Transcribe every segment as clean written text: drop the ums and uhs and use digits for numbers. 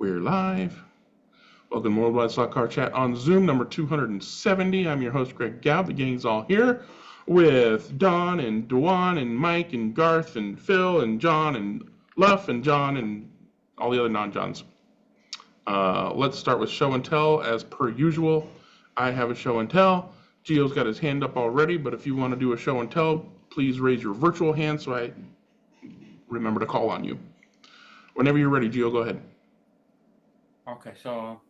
We're live. Welcome to Worldwide Stock Car Chat on Zoom, number 270. I'm your host, Greg Gow. The gang's all here with Don and Dewan and Mike and Garth and Phil and John and Luff and John and all the other non-Johns. Let's start with show and tell. As per usual, I have a show and tell. Gio's got his hand up already, but if you want to do a show and tell, please raise your virtual hand so I remember to call on you. Whenever you're ready, Gio, go ahead. Okay, so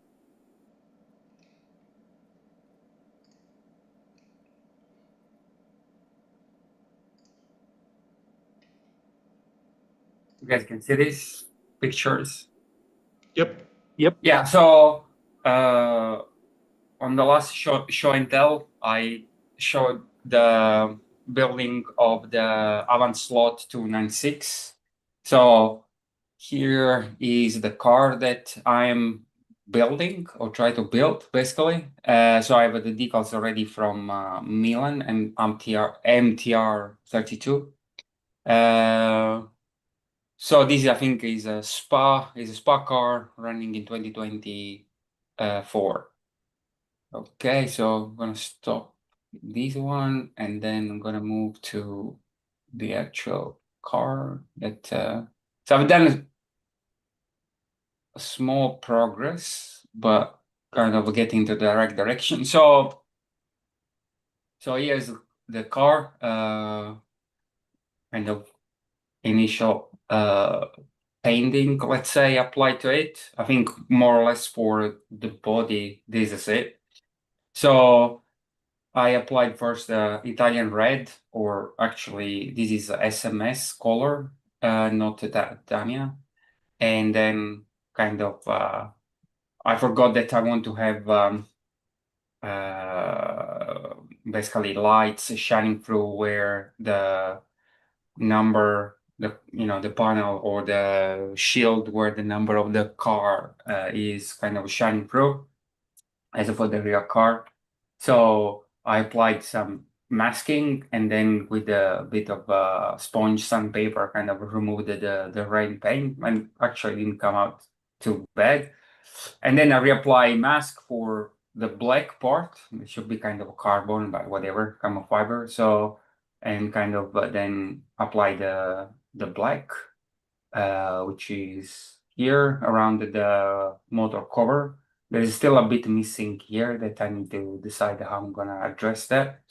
you guys can see these pictures. Yep. Yeah, so on the last show and tell, I showed the building of the Avant Slot 296. So here is the car that I'm building or try to build, basically. So I have the decals already from Milan and MTR 32. So this, I think, is a spa car running in 2024. Okay, so I'm gonna stop this one, and then I'm gonna move to the actual car that. So I've done a small progress, but kind of getting to the right direction. So here's the car, kind of initial painting, let's say, applied to it. I think more or less for the body, this is it. So I applied first the Italian red, or actually this is a SMS color, not Titania. And then kind of, I forgot that I want to have basically lights shining through where the number, the panel or the shield where the number of the car is kind of shining through, as for the rear car. So I applied some masking, and then with a bit of sponge sandpaper kind of removed the rain paint, and actually didn't come out too bad. And then I reapply mask for the black part. It should be kind of carbon, but whatever, kind of fiber. So, and kind of then apply the black, which is here around the motor cover. There is still a bit missing here that I need to decide how I'm gonna address that.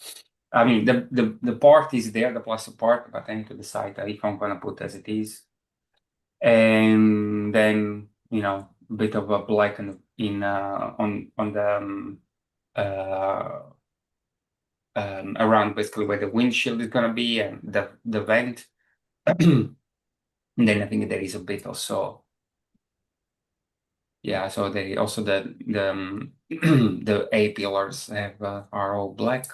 I mean, the part is there, the plastic part, but I need to decide if I'm gonna put as it is. And then, a bit of a black on the around basically where the windshield is gonna be and the vent. And then I think there is a bit also. Yeah, so they also the the A pillars have are all black.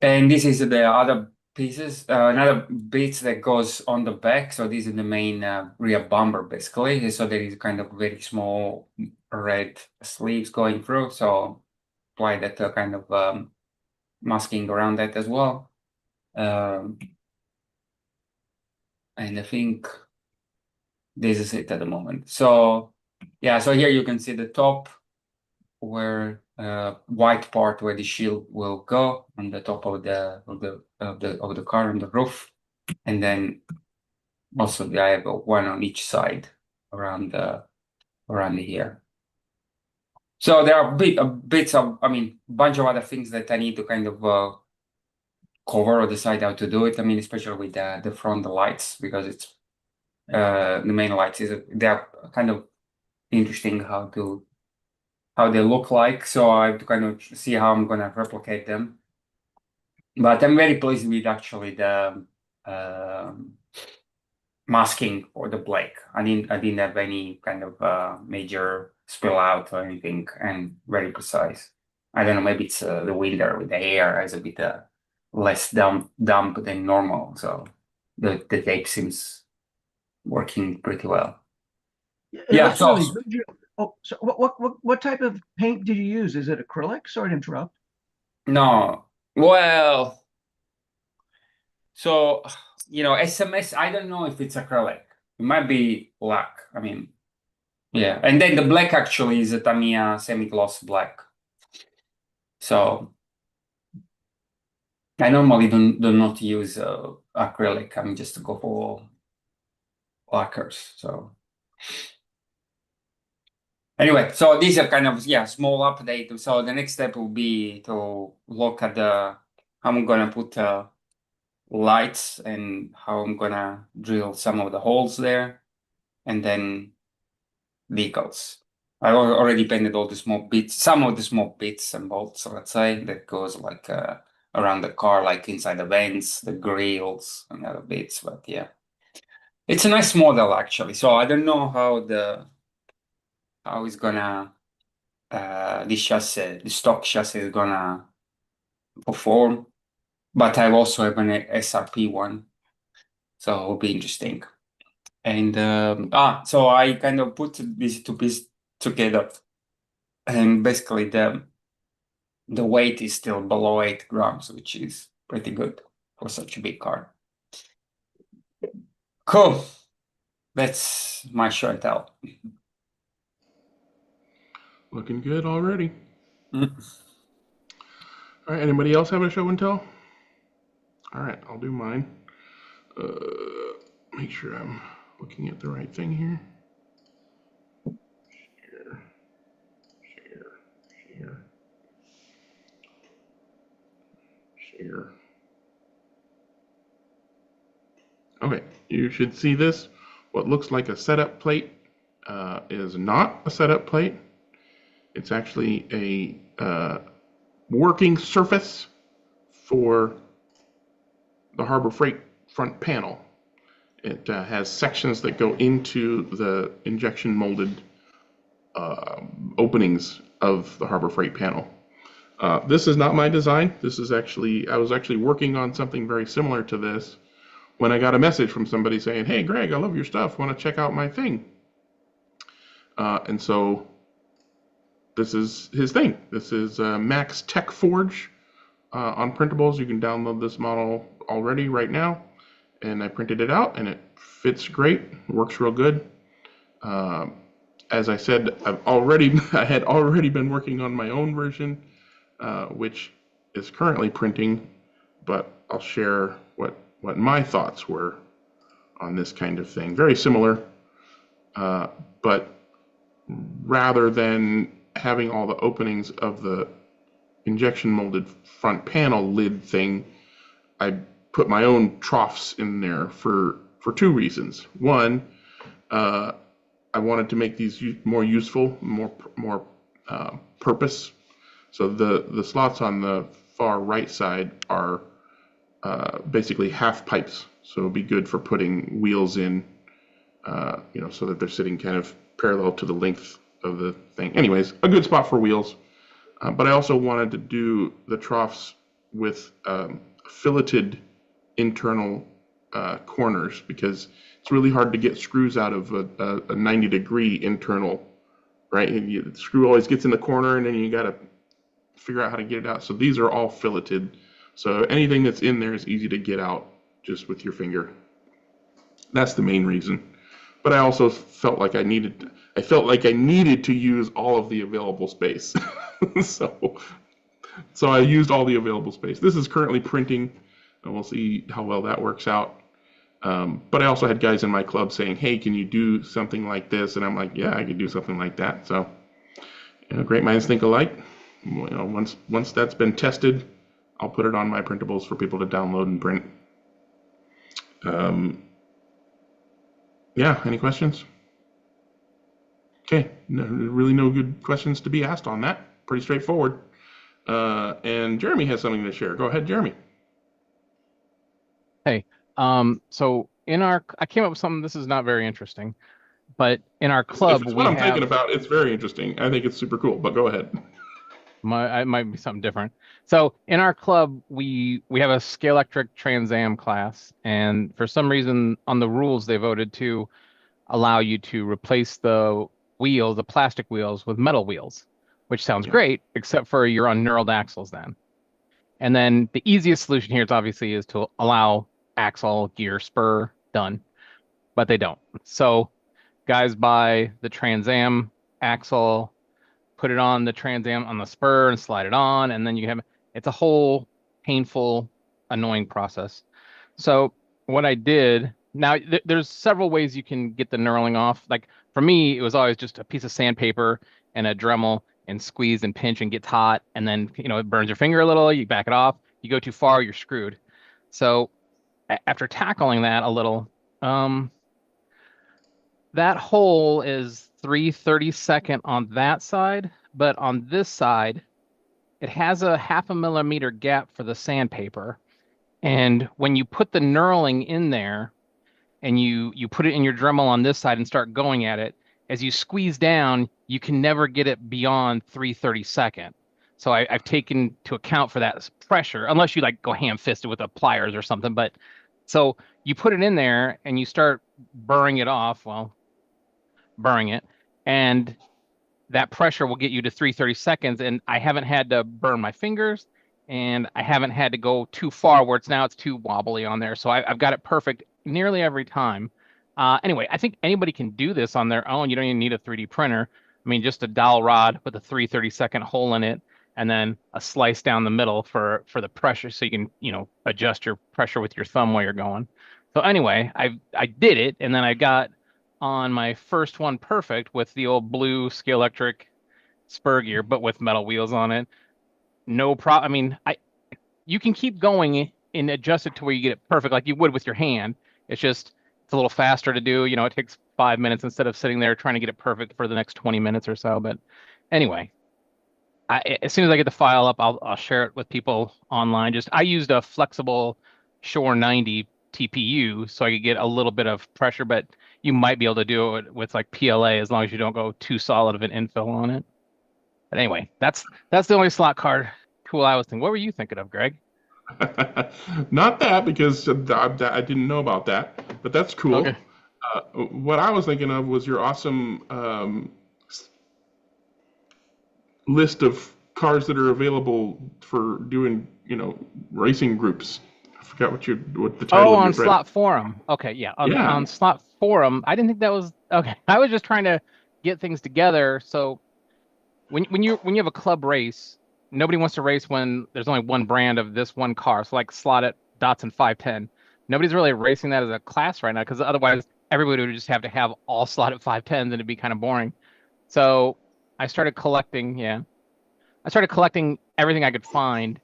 And this is the other pieces, another bits that goes on the back. So this is the main rear bumper, basically. So there is kind of very small red sleeves going through. So apply that kind of masking around that as well. And I think this is it at the moment. So yeah, so here you can see the top where white part where the shield will go on the top of the car on the roof, and then also I have one on each side around here. So there are bits of, bunch of other things that I need to kind of cover or decide how to do it. I mean, especially with the front lights, because it's the main lights they're kind of interesting how they look like. So I have to kind of see how I'm gonna replicate them. But I'm very pleased with actually the masking for the black. I didn't have any kind of major spill out or anything, and very precise. I don't know, maybe it's the winter with the air is a bit less damp than normal, so the tape seems working pretty well. Yeah, so really good. Oh, so what type of paint did you use? Is it acrylic? Sorry to interrupt. No, well, so SMS, I don't know if it's acrylic, It might be black. I mean, yeah. And then the black actually is a Tamiya semi-gloss black. So I normally do not use acrylic. I'm just go for lacquers. So anyway, so these are kind of small update. So the next step will be to look at how I'm gonna put lights and how I'm gonna drill some of the holes there, and then decals. I already painted all the small bits, some of the small bits and bolts, let's say, that goes like around the car, like inside the vents, the grills, and other bits. But yeah, it's a nice model actually. So I don't know how it's gonna this chassis, the stock chassis is gonna perform. But I also have an SRP one, so it'll be interesting. And so I kind of put these two pieces together, and basically the weight is still below 8 grams, which is pretty good for such a big car. Cool. That's my show and tell. Looking good already. Mm. All right, anybody else have a show and tell? All right, I'll do mine. Make sure I'm looking at the right thing here. Share. Okay, you should see this. What looks like a setup plate is not a setup plate. It's actually a working surface for the Harbor Freight front panel. It has sections that go into the injection molded openings of the Harbor Freight panel. This is not my design. This is actually, I was actually working on something very similar to this when I got a message from somebody saying, "Hey, Greg, I love your stuff. Want to check out my thing?" And so this is his thing. This is Max Tech Forge on printables. You can download this model already right now. And I printed it out, and it fits great. It works real good. As I said, I had already been working on my own version, which is currently printing, but I'll share what my thoughts were on this kind of thing. Very similar, but rather than having all the openings of the injection molded front panel lid thing, I put my own troughs in there for two reasons. One, I wanted to make these more useful, more purpose. So the slots on the far right side are basically half pipes, so it'll be good for putting wheels in, so that they're sitting kind of parallel to the length of the thing. Anyways, a good spot for wheels. But I also wanted to do the troughs with filleted internal corners, because it's really hard to get screws out of a 90-degree internal, right? The screw always gets in the corner, and then you got to figure out how to get it out. So these are all filleted. So anything that's in there is easy to get out just with your finger. That's the main reason. But I also felt like I needed to use all of the available space. So I used all the available space. This is currently printing, and we'll see how well that works out. But I also had guys in my club saying, "Hey, can you do something like this?" And I'm like, "Yeah, I could do something like that." So, great minds think alike. Once that's been tested, I'll put it on my printables for people to download and print. Yeah, any questions? Okay, really no good questions to be asked on that. Pretty straightforward. And Jeremy has something to share. Go ahead, Jeremy. Hey, so I came up with something. This is not very interesting, but in our club, if it's what I'm thinking about, it's very interesting. I think it's super cool, but go ahead. It might be something different. So in our club, we have a Scalextric Trans Am class, and for some reason on the rules they voted to allow you to replace the plastic wheels with metal wheels, which sounds great, except for you're on knurled axles then. And then the easiest solution here is to allow axle, gear, spur, done. but they don't. So guys buy the Trans Am axle, put it on the Trans Am on the spur and slide it on, and then it's a whole painful, annoying process. So what I did, now there's several ways you can get the knurling off. Like for me, it was always just a piece of sandpaper and a Dremel and squeeze and pinch and gets hot, and then it burns your finger a little, you back it off. You go too far, you're screwed. So after tackling that a little, that hole is 3/32 on that side, but on this side, it has a 0.5 millimeter gap for the sandpaper. And when you put the knurling in there and you put it in your Dremel on this side and start going at it, as you squeeze down, you can never get it beyond 3/32. So I've taken to account for that pressure, unless you like go ham-fisted with a pliers or something. But so you put it in there and you start burring it off, burring it, and that pressure will get you to 3/32. And I haven't had to burn my fingers, and I haven't had to go too far where it's too wobbly on there. So I've got it perfect nearly every time. Anyway, I think anybody can do this on their own. You don't even need a 3D printer. I mean, just a dowel rod with a 3/32 hole in it, and then a slice down the middle for the pressure, so you can adjust your pressure with your thumb while you're going. So anyway, I did it, and then I got on my first one perfect with the old blue Scalextric spur gear, but with metal wheels on it. No problem. I mean, you can keep going and adjust it to where you get it perfect, like you would with your hand. It's a little faster to do. It takes 5 minutes instead of sitting there trying to get it perfect for the next 20 minutes or so. But anyway, as soon as I get the file up, I'll share it with people online. I used a flexible Shore 90 TPU so I could get a little bit of pressure, but you might be able to do it with like PLA as long as you don't go too solid of an infill on it. But anyway, that's the only slot car tool I was thinking. What were you thinking of, Greg? Not that, because I didn't know about that, but that's cool. Okay. What I was thinking of was your awesome list of cars that are available for doing, racing groups. I forgot what the title. Oh, on Slot Forum. Okay, yeah. On Slot Forum, I didn't think that was okay. I was just trying to get things together. So when you have a club race, nobody wants to race when there's only one brand of this one car. So like slot at Datsun 510. Nobody's really racing that as a class right now, because otherwise everybody would just have to have all slotted 510s and it'd be kind of boring. So I started collecting everything I could find.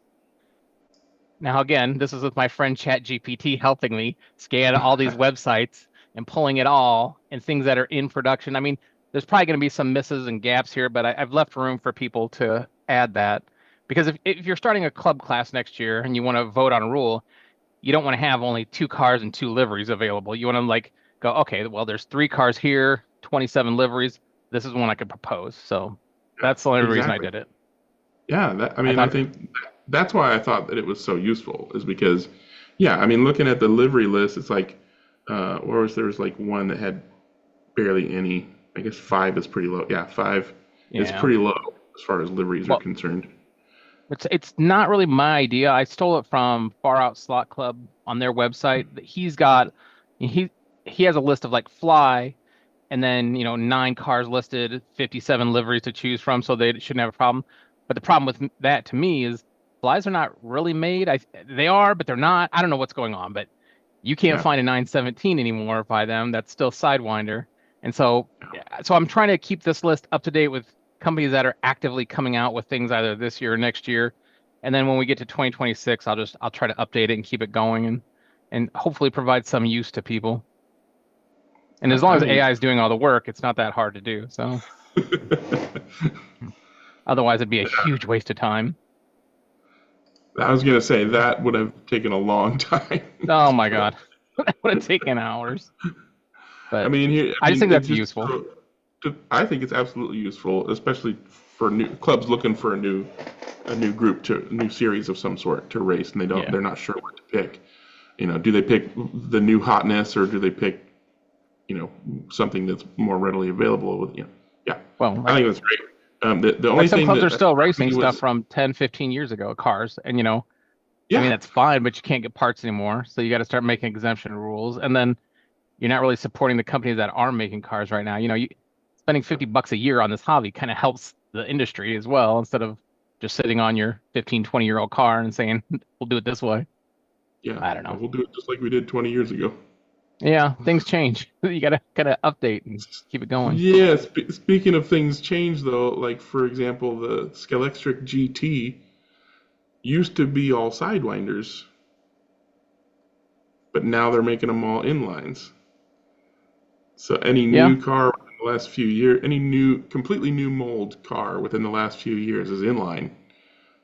Now, again, this is with my friend ChatGPT helping me scan all these websites and pulling it all and things that are in production. I mean, there's probably going to be some misses and gaps here, but I've left room for people to add that. Because if you're starting a club class next year and you want to vote on a rule, you don't want to have only 2 cars and 2 liveries available. You want to go, okay, well, there's 3 cars here, 27 liveries. This is one I could propose. So that's the only reason I did it. Yeah, I think that's why I thought that it was so useful, is because, looking at the livery list, it's like, there's like one that had barely any. I guess 5 is pretty low. Yeah, 5 is pretty low as far as liveries are concerned. It's not really my idea. I stole it from Far Out Slot Club on their website. He has a list of like Fly, and then 9 cars listed, 57 liveries to choose from, so they shouldn't have a problem. But the problem with that to me is Flies are not really made. They are, but they're not. I don't know what's going on, but you can't find a 917 anymore by them. That's still Sidewinder. And so I'm trying to keep this list up to date with companies that are actively coming out with things either this year or next year. And then when we get to 2026, I'll try to update it and keep it going and hopefully provide some use to people. And as long as AI is doing all the work, it's not that hard to do. So otherwise it'd be a huge waste of time. I was going to say that would have taken a long time. Oh my God. That would have taken hours. But I just think that's useful. I think it's absolutely useful, especially for new clubs looking for a new group, a new series of some sort to race, and they're not sure what to pick. Do they pick the new hotness, or do they pick something that's more readily available? Well, I think that's great. The only some thing clubs are still racing stuff from 10, 15 years ago, cars, and that's fine, but you can't get parts anymore, so you got to start making exemption rules. And then you're not really supporting the companies that are making cars right now. You know, spending $50 a year on this hobby kind of helps the industry as well, instead of just sitting on your 15, 20-year-old car and saying, we'll do it this way. Yeah, I don't know. We'll do it just like we did 20 years ago. Yeah, things change. You gotta update and keep it going. Yeah, speaking of things change though, like for example, the Scalextric GT used to be all Sidewinders, but now they're making them all inlines. So any Yeah. new car in the last few years, any completely new mold car within the last few years is inline,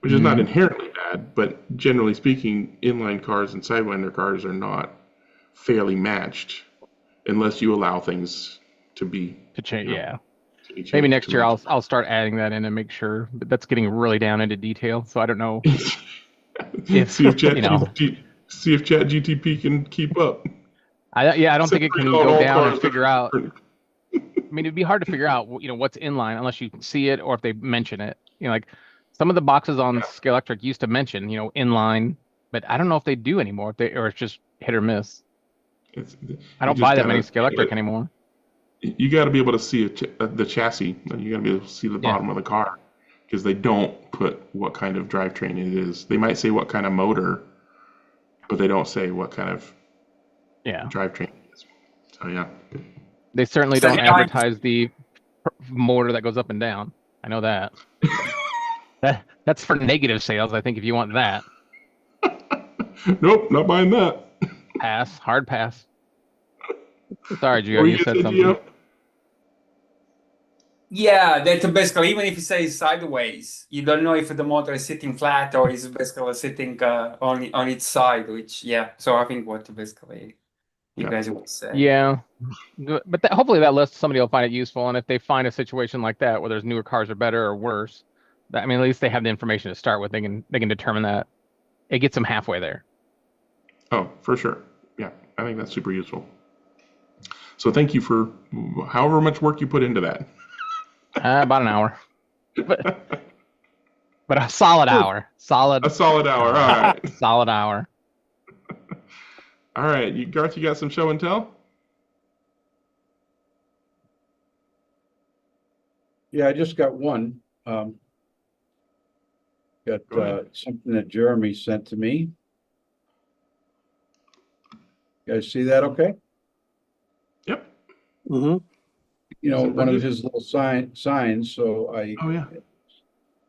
which is not inherently bad, but generally speaking, inline cars and Sidewinder cars are not fairly matched unless you allow things to be To change, you know, yeah. to be changed, Maybe next to year match. I'll start adding that in and make sure, but that's getting really down into detail. So I don't know if see if you know. see if ChatGTP can keep up. I don't think it Separate can out go all down and cars that figure are out. different. I mean, it'd be hard to figure out, what's inline unless you see it or if they mention it. Like some of the boxes on Scalextric used to mention, inline, but I don't know if they do anymore. Or it's just hit or miss. I don't buy that many Scalextric anymore. You got to be able to see the chassis. You got to be able to see the bottom of the car because they don't put what kind of drivetrain it is. They might say what kind of motor, but they don't say what kind of drivetrain it is. So yeah. They certainly don't advertise the motor that goes up and down. I know that. That's for negative sales, I think, if you want that. Nope, not buying that. Pass. Hard pass. Sorry, Gio, you said something. Gio? Yeah, that's basically, even if you say sideways, you don't know if the motor is sitting flat or is basically sitting on its side, which, so I think what basically you guys would say. Yeah, but hopefully that list, somebody will find it useful, and if they find a situation like that where there's newer cars are better or worse, at least they have the information to start with. They can determine that. It gets them halfway there. Oh, for sure. Yeah, I think that's super useful. So thank you for however much work you put into that. About an hour, but a solid hour. A solid hour. All right. Solid hour. All right, Garth, you got some show and tell? Yeah, I just got one. Got something that Jeremy sent to me. You guys see that okay? Yep. Mm-hmm. One of his little signs, so Oh, yeah.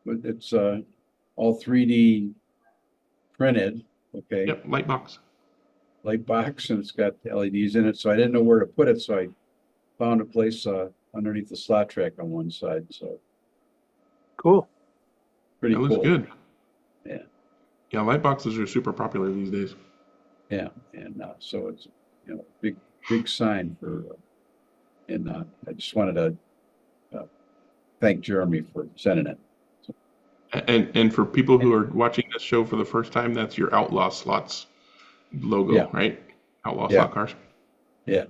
It's all 3D printed, okay? Yep, light box, and it's got LEDs in it, so I didn't know where to put it, so I found a place underneath the slot track on one side, so. Cool. Pretty cool. That looks good. Yeah. Yeah, light boxes are super popular these days. Yeah, and so it's big sign for, and I just wanted to thank Jeremy for sending it. So. And for people who are watching this show for the first time, that's your Outlaw Slots logo, right? Outlaw Slot Cars. Yeah.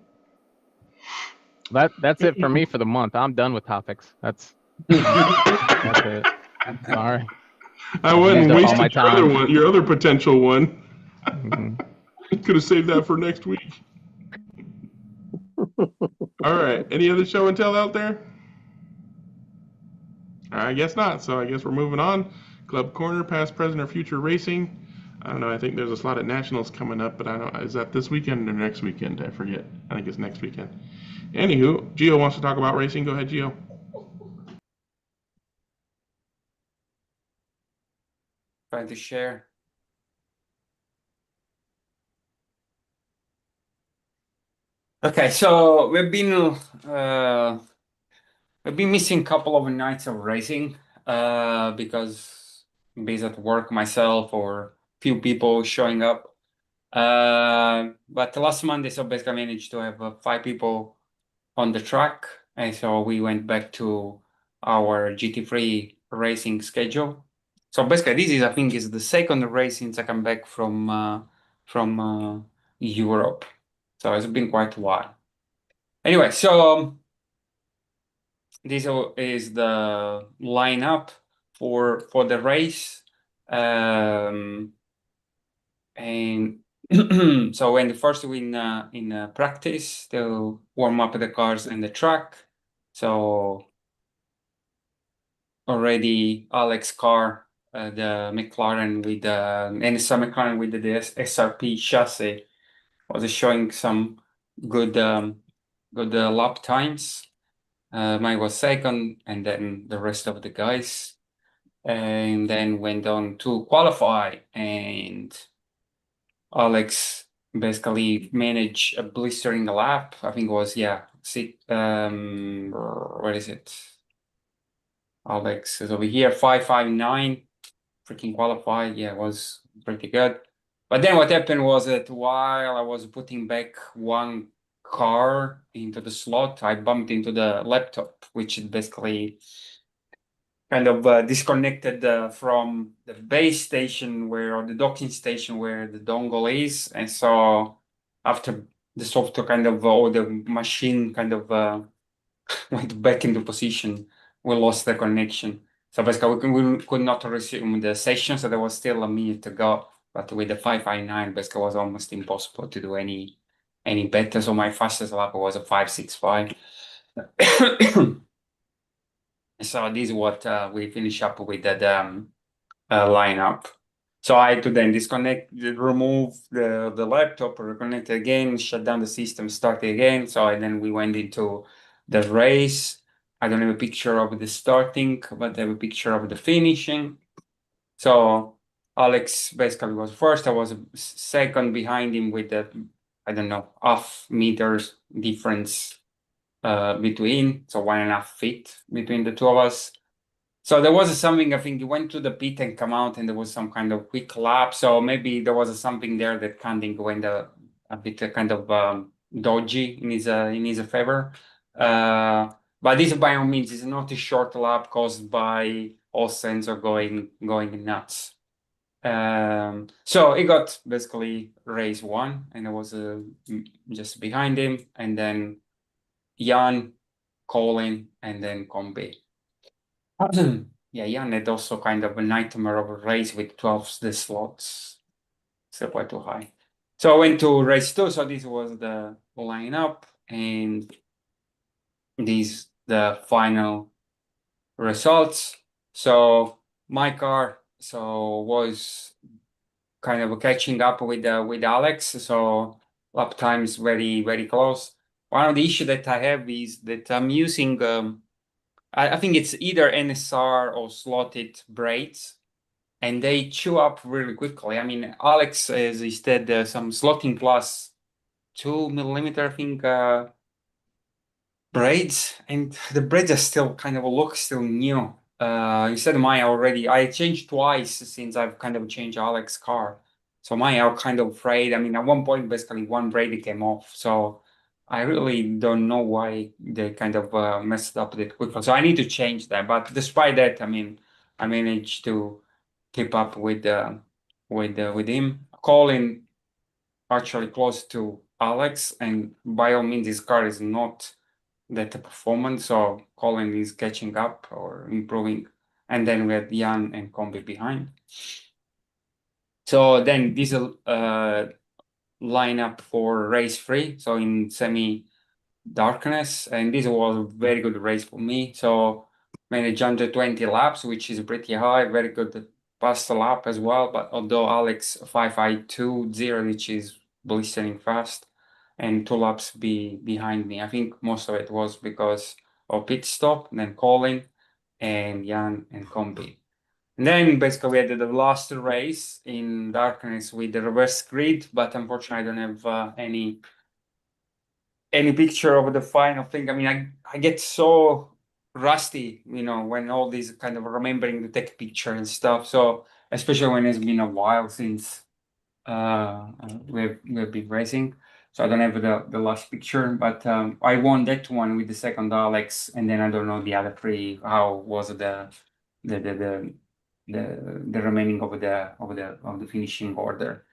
That's it for me for the month. I'm done with topics. That's it. Sorry. I wouldn't waste your other potential one. Could have saved that for next week. All right. Any other show and tell out there? I guess not. So I guess we're moving on. Club Corner, past, present, or future racing. I don't know. I think there's a slot at Nationals coming up, but I don't know. Is that this weekend or next weekend? I forget. I think it's next weekend. Anywho, Gio wants to talk about racing. Go ahead, Gio. Trying to share. Okay, so we've been missing a couple of nights of racing because I'm busy at work myself or few people showing up. But last Monday, so basically I managed to have 5 people on the track, and so we went back to our GT3 racing schedule. So basically, this is, I think, is the second race since I come back from Europe. So it's been quite a while. Anyway, so this is the lineup for the race, and So when the first in practice to warm up the cars and the track. So already Alex car, the McLaren with the NSR McLaren with the SRP chassis was showing some good good lap times. Mine was second, and then the rest of the guys, and then went on to qualify, and Alex basically managed a blistering lap. I think it was, yeah, where is it? Alex is over here, 559, freaking qualified. Yeah, it was pretty good. But then what happened was that while I was putting back one car into the slot, I bumped into the laptop, which is basically kind of disconnected from the base station or the docking station where the dongle is. And so after the software kind of, or the machine kind of went back into position, we lost the connection. So basically we could not resume the session, so there was still a minute to go. But with the 559, basically it was almost impossible to do any better. So my fastest lap was a 565. So this is what we finish up with that lineup. So I had to then disconnect, remove the laptop, reconnect it again, shut down the system, start it again. So then we went into the race. I don't have a picture of the starting, but I have a picture of the finishing. So Alex basically was first. I was second behind him with the, I don't know, half meters difference between, so 1.5 feet between the two of us. So there was something, I think he went to the pit and come out, and there was some kind of quick lap. So maybe there was something there that kind of went a bit kind of dodgy in his favor. But this by all means is not a short lap caused by all sensor going nuts. So he got basically race one, and I was just behind him, and then Jan, Colin, and then Combi. Yeah, Jan had also kind of a nightmare of a race with 12 the slots. So quite too high. So I went to race two. So this was the lineup, and these the final results. So my car was kind of catching up with Alex. So lap times very close. One of the issue that I have is that I'm using I think it's either NSR or slotted braids, and they chew up really quickly. I mean, Alex has instead some slotting plus 2 mm, I think, braids, and the braids are still kind of look still new. Instead of mine already, I changed twice since I've kind of changed Alex's car. So mine are kind of frayed. I mean, at one point, basically one braid came off. So I really don't know why they kind of messed up that quickly. So I need to change that. But despite that, I mean, I managed to keep up with him. Colin actually close to Alex, and by all means, his car is not that performance. So Colin is catching up or improving, and then we had Jan and Combi behind. So then this lineup for race 3, so in semi darkness, and this was a very good race for me. So managed 120 laps, which is pretty high, very good past lap as well. But although Alex 5.520, which is blistering fast, and 2 laps behind me. I think most of it was because of pit stop, then Colin and Jan and Combi. And then basically we had the last race in darkness with the reverse grid, but unfortunately I don't have any picture of the final thing. I mean, I get so rusty, when all these kind of remembering to take picture and stuff. So especially when it's been a while since we've been racing. So I don't have the last picture, but I won that one with the second Alex, and then I don't know the other 3. How was the remaining of the finishing order?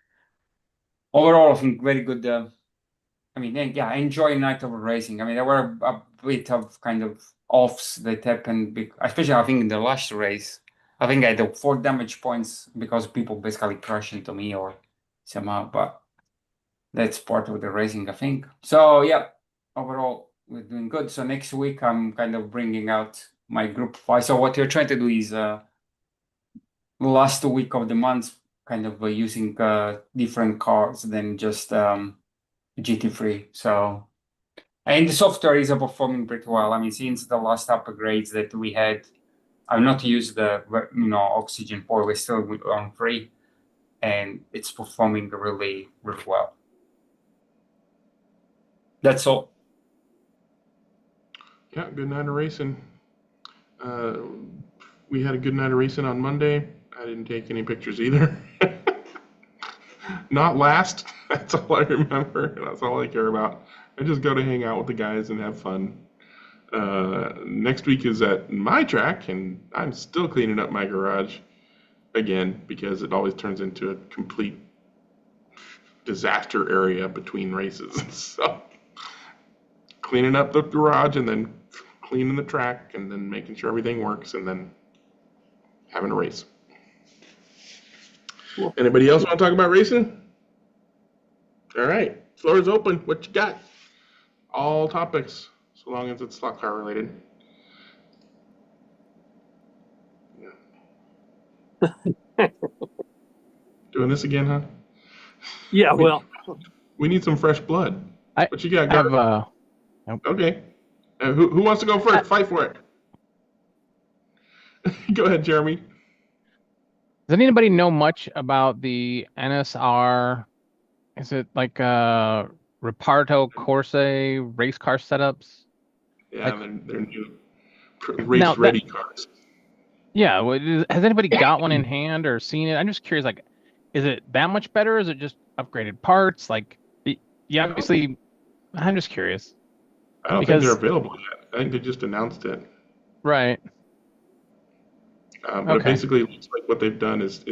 Overall, I think very good. I mean, yeah, I enjoy night of racing. I mean, there were a bit of kind of offs that happened, especially I think in the last race. I think I had 4 damage points because people basically crashed into me or somehow. But that's part of the racing, I think. So yeah, overall we're doing good. So next week I'm kind of bringing out my group 5. So what we're trying to do is last week of the month, kind of using different cars than just GT3. So, and the software is performing pretty well. I mean, since the last upgrades that we had, I've not used the Oxygen 4. We're still on 3, and it's performing really, really well. That's all. Yeah, good night of racing. We had a good night of racing on Monday. I didn't take any pictures either. Not last. That's all I remember. That's all I care about. I just go to hang out with the guys and have fun. Next week is at my track, and I'm still cleaning up my garage again because it always turns into a complete disaster area between races. So cleaning up the garage and then cleaning the track and then making sure everything works and then having a race. Cool. Anybody else want to talk about racing? All right, floor is open. What you got? All topics, so long as it's slot car related. Yeah. Doing this again, huh? Yeah, well, we need some fresh blood. What you got, I Garth? have, Okay. Who wants to go first? Fight for it. Go ahead, Jeremy. Does anybody know much about the NSR? Is it like Reparto Corse race car setups? Yeah, Like, they're new race-ready cars. Yeah, has anybody got one in hand or seen it? I'm just curious, like, is it that much better? Is it just upgraded parts? Like, yeah, obviously, I'm just curious. I don't think they're available yet. I think they just announced it. Right. But it basically looks like what they've done is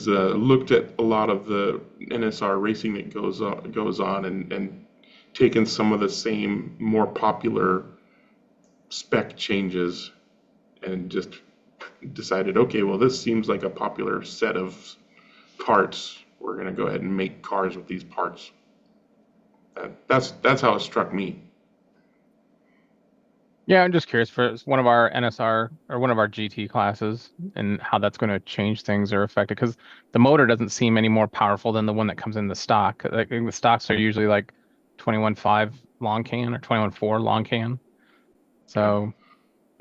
looked at a lot of the NSR racing that goes on and taken some of the same more popular spec changes and just decided, okay, well, this seems like a popular set of parts. We're going to go ahead and make cars with these parts. That's how it struck me. Yeah, I'm just curious for one of our NSR or one of our GT classes and how that's going to change things or affect it, because the motor doesn't seem any more powerful than the one that comes in the stock. Like, the stocks are usually like 21.5 long can or 21.4 long can. So,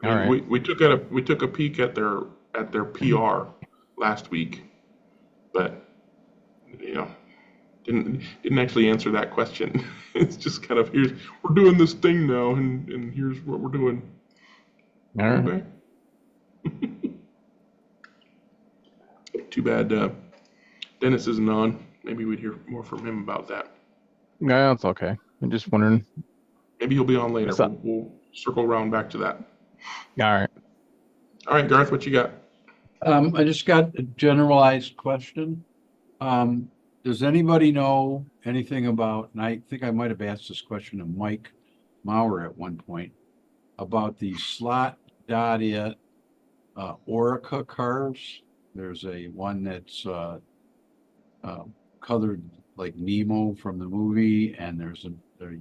all right. We took a peek at their PR last week, but didn't actually answer that question. It's just kind of, we're doing this thing now, and here's what we're doing. All right. Okay. Too bad Dennis isn't on. Maybe we'd hear more from him about that. No, it's okay. I'm just wondering. Maybe he'll be on later. We'll circle around back to that. All right. All right, Garth, what you got? I just got a generalized question. Does anybody know anything about, and I think I might have asked this question to Mike Maurer at one point, about the slot Dadia Orica cars? There's one that's colored like Nemo from the movie, and there's a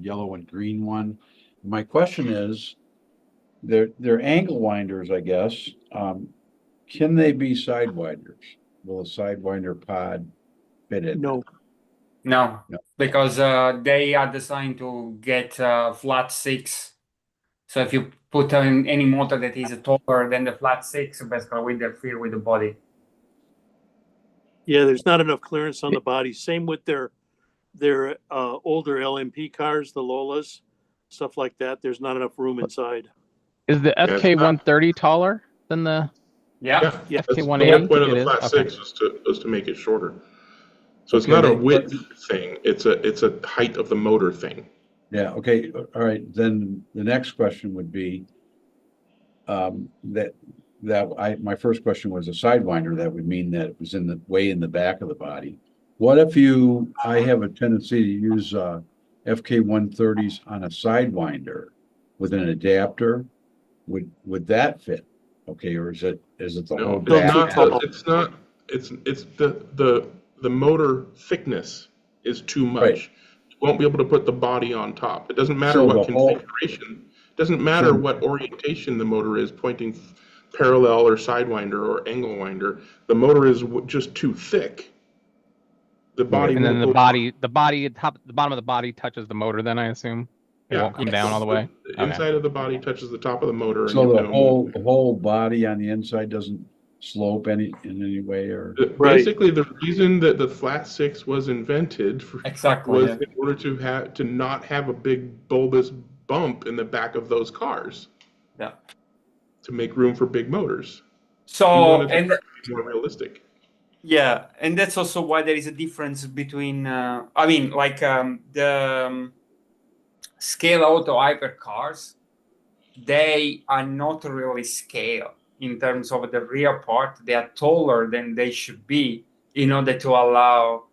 yellow and green one. My question is, they're angle winders, I guess. Can they be sidewinders? Will a sidewinder pod fit in? no. Because they are designed to get flat 6. So if you put in any motor that is taller than the flat 6, basically will interfere with the body. Yeah, there's not enough clearance on the body. Same with their older LMP cars, the Lolas, stuff like that. There's not enough room inside. Is the FK130 taller than the Yeah. FK180? The whole point of the flat 6 was to make it shorter. So it's not a width thing. It's a height of the motor thing. Yeah. Okay. All right. Then the next question would be my first question was a sidewinder. That would mean that it was way in the back of the body. What if I have a tendency to use FK130s on a sidewinder with an adapter? Would that fit? Okay, or is it the whole back? It's not. It's the motor thickness is too much. Right. You won't be able to put the body on top. It doesn't matter So what the whole- configuration. It doesn't matter So- what orientation the motor is, pointing parallel or sidewinder or angle winder. The motor is just too thick. The body And then won't the go body, the bottom of the body touches the motor. Then I assume it Yeah, won't come yes. down all the way. The Okay. inside of the body touches the top of the motor, and So you the have no whole body on the inside doesn't slope in any way, or? Right. Basically, the reason that the flat six was invented Exactly. was Yeah. in order to not have a big bulbous bump in the back of those cars Yeah. to make room for big motors. He So wanted and to be more realistic. yeah, and that's also why there is a difference between. I mean, like the scale auto hyper cars, they are not really scale in terms of the rear part. They are taller than they should be in order to allow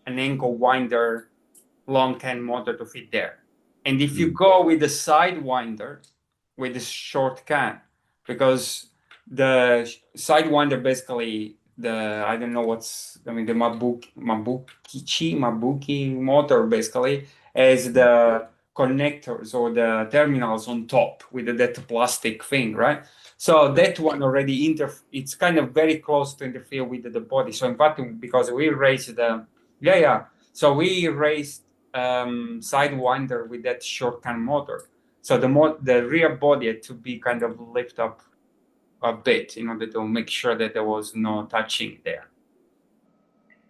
an angle winder long can motor to fit there. And if you go with the sidewinder with the short can, because the sidewinder basically I don't know the Mabuchi motor basically has the connectors or the terminals on top with that plastic thing, right? So that one already it's kind of very close to interfere with the body. So in fact, because we raised so we raised sidewinder with that short can motor. So the rear body had to be kind of lift up a bit in order to make sure that there was no touching there.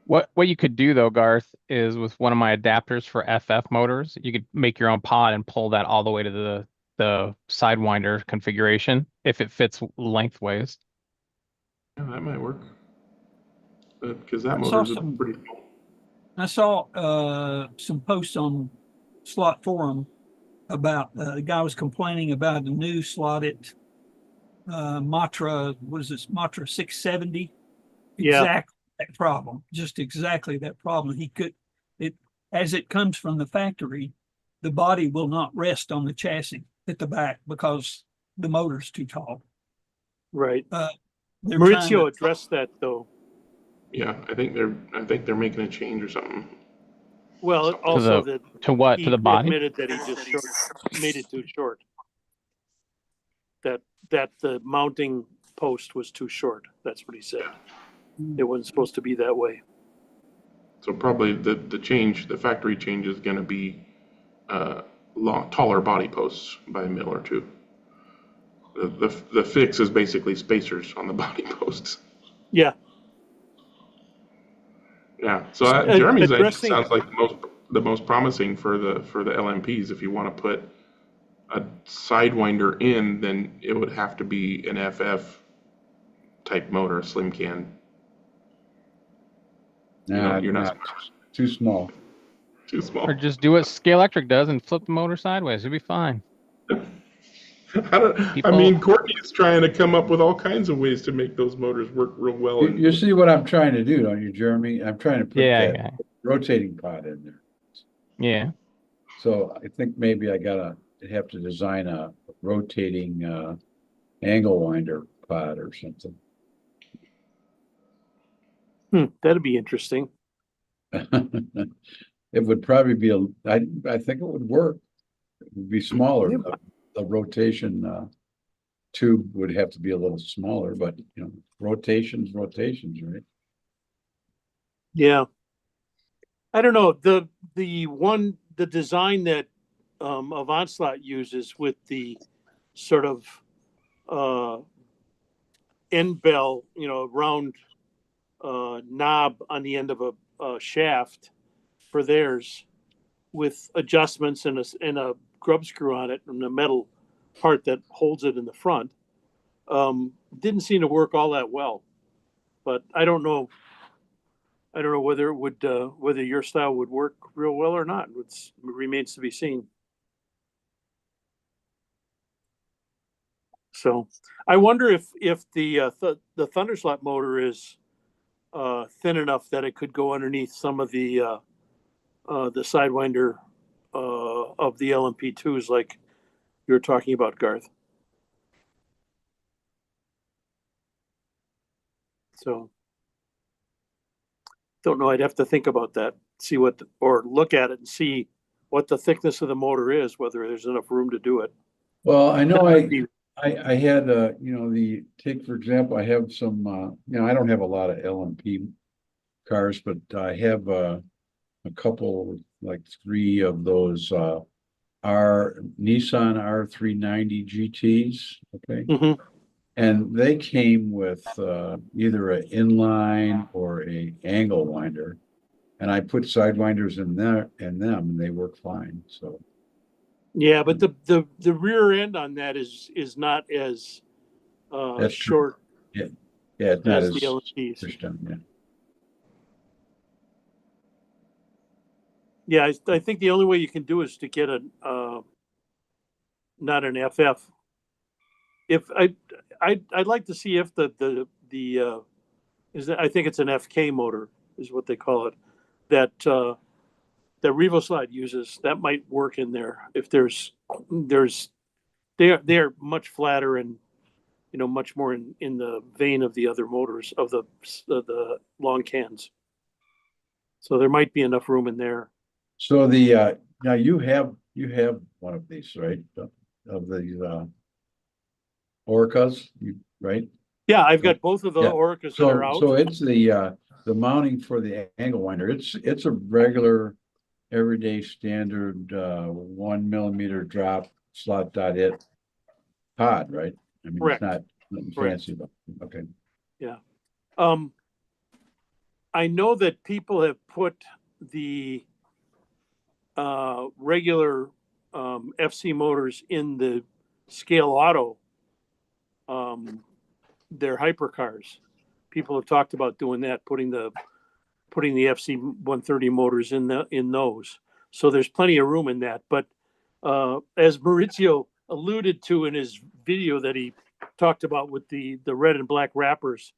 What you could do though, Garth, is with one of my adapters for FF motors, you could make your own pod and pull that all the way to the sidewinder configuration if it fits lengthways. Yeah, that might work. Because that I saw motor is some- pretty small. I saw some posts on Slot Forum about the guy was complaining about a new slotted Matra. What is this? Matra 670. Yeah. Exactly that problem. Just exactly that problem. As it comes from the factory, the body will not rest on the chassis at the back because the motor's too tall. Right. They're trying Meritio to- addressed that though. Yeah, I think they're making a change or something. Well, also that To what? he To the body? admitted that he just made it too short. That the mounting post was too short. That's what he said. It wasn't supposed to be that way. So probably the factory change is going to be taller body posts by a mil or two. The fix is basically spacers on the body posts. Yeah. Yeah. So Jeremy's idea addressing- sounds like the most promising for the LMPs. If you want to put a sidewinder in, then it would have to be an FF type motor, a slim can. Nah, you're not too small. too small. Or just do what Scale Electric does and flip the motor sideways. It'll be fine. I mean, Courtney's trying to come up with all kinds of ways to make those motors work real well. You see what I'm trying to do, don't you, Jeremy? I'm trying to put Yeah, that yeah. rotating pod in there. Yeah. So I think maybe I have to design a rotating angle winder pod or something. That'd be interesting. It would probably be I think it would work. It would be smaller. The rotation tube would have to be a little smaller, but rotations, right? Yeah. I don't know. The design that Avantslot uses with the sort of end bell, round knob on the end of a shaft for theirs with adjustments and a grub screw on it and the metal part that holds it in the front didn't seem to work all that well. But I don't know whether it would whether your style would work real well or not. It remains to be seen. So I wonder if the Thunderslot motor is thin enough that it could go underneath some of the Sidewinder of the LMP2s, like you were talking about, Garth. So don't know. I'd have to think about that. see what, or look at it and see what the thickness of the motor is, whether there's enough room to do it. Well, I know That would be- I had, you know, take, for example, I have some, you know, I don't have a lot of LMP cars, but I have, a couple, like 3 of those, Nissan R390 GTs, okay? Mhm. And they came with, either an inline or a angle winder. And I put sidewinders in them, and they work fine, so. Yeah, but the rear end on that is not as That's true. short Yeah, it's not as as the LMPs. pushed down, yeah. Yeah, I think the only way you can do is to get not an FF. If I'd like to see if the is that, I think it's an FK motor is what they call it, that that RevoSlide uses. That might work in there if there's they're much flatter and, you know, much more in the vein of the other motors of the long cans. So there might be enough room in there. So now you have one of these, right? Of the Orcas, right? Yeah, I've got both of the Yeah. Orcas that are out. So it's the mounting for the angle winder. It's a regular, everyday standard 1 millimeter drop slot dot it pod, right? I mean, Correct. it's not nothing Correct. fancy, but okay. I know that people have put the regular FC motors in the Scale Auto, their hypercars. People have talked about doing that, putting the FC 130 motors in those. So there's plenty of room in that. But as Maurizio alluded to in his video that he talked about with the red and black wrappers,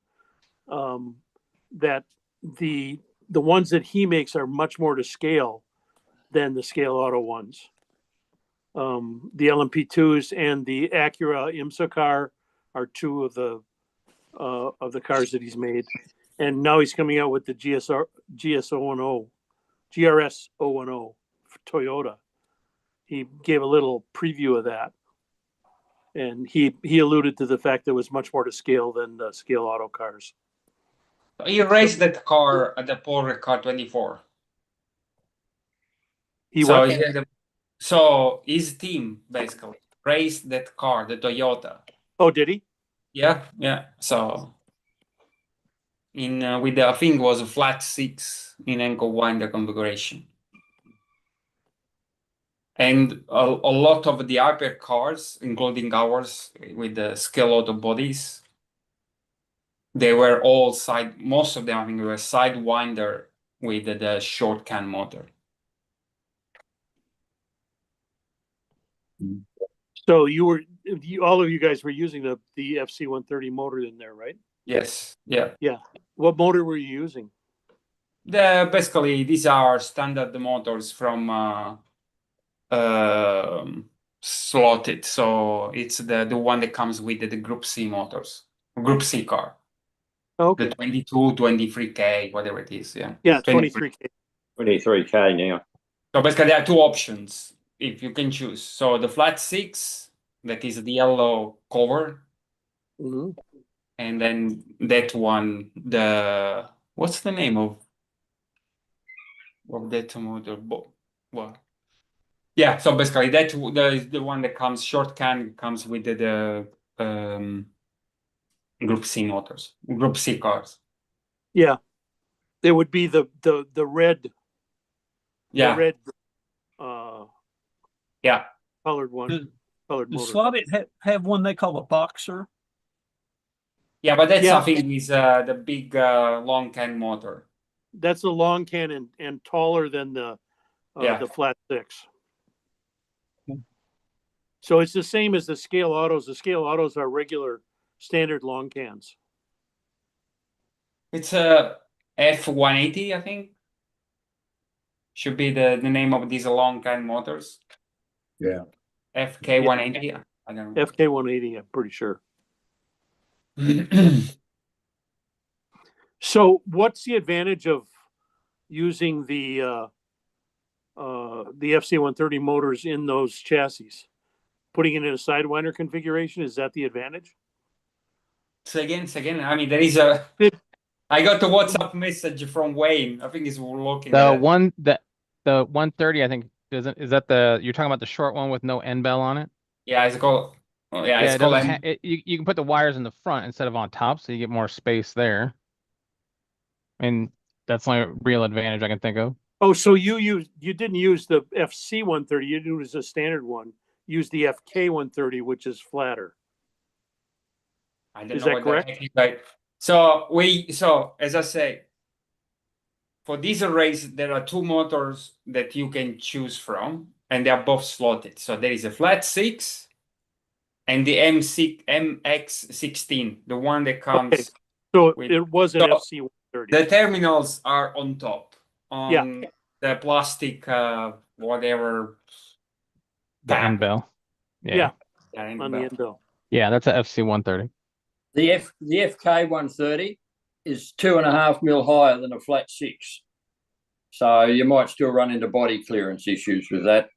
that the ones that he makes are much more to scale than the Scale Auto ones. The LMP2s and the Acura IMSA car are 2 of the cars that he's made, and now he's coming out with the GRS 010 for Toyota. He gave a little preview of that, and he alluded to the fact that it was much more to scale than the Scale Auto cars. He raced that car at the Porsche Car 24. So his team basically raced that car, the Toyota. Oh, did he? Yeah. So in with the, I think it was a flat 6 in ankle winder configuration. And a lot of the hyper cars, including ours with the Scale Auto bodies, they were all most of them, I think, were Sidewinder with the short can motor. So all of you guys were using the FC 130 motor in there, right? Yes, yeah. What motor were you using? Basically, these are standard motors from Slotted. So it's the one that comes with the Group C motors, Group C car. Okay. The 22, 23K, whatever it is. Yeah, 23K. 23K now. So basically, there are 2 options if you can choose. So the flat 6, that is the yellow cover. Mm-hmm. And then that one, what's the name of that motor? Well, yeah. So basically, that is the one that comes short can comes with the Group C motors, Group C cars. Yeah, there would be the red. Yeah. The red. Yeah. Colored one. Colored Does motor. Slotted have one they call a boxer? Yeah, but that's Yeah. something is the big long can motor. That's a long can and taller than the flat 6. So it's the same as the Scale Autos. The Scale Autos are regular standard long cans. It's a F180, I think. Should be the name of these long can motors. Yeah. FK180. I don't know. FK180, I'm pretty sure. So what's the advantage of using the FC-130 motors in those chassis? Putting it in a Sidewinder configuration, is that the advantage? So again, I mean, there is a. I got a WhatsApp message from Wayne. I think he's looking The at it. one that the 130, I think, doesn't is that the you're talking about the short one with no end bell on it? Yeah, it's called. Oh, yeah, Yeah, it's it called. doesn't you can put the wires in the front instead of on top, so you get more space there. And that's the only real advantage I can think of. Oh, so you didn't use the FC-130, you used a standard one. Use the FK-130, which is flatter. I don't Is know that what correct? the heck is like. So as I say, for this race, there are two motors that you can choose from, and they are both slotted. So there is a flat 6 and the MX16, the one that comes. Okay. So with, it was an so FC-130. the terminals are on top, Yeah. on the plastic, whatever. The end tab. bell. Yeah, Yeah, on the end bell. Yeah, that's a FC 130. The FK 130 is 2.5 mil higher than a flat 6. So you might still run into body clearance issues with that.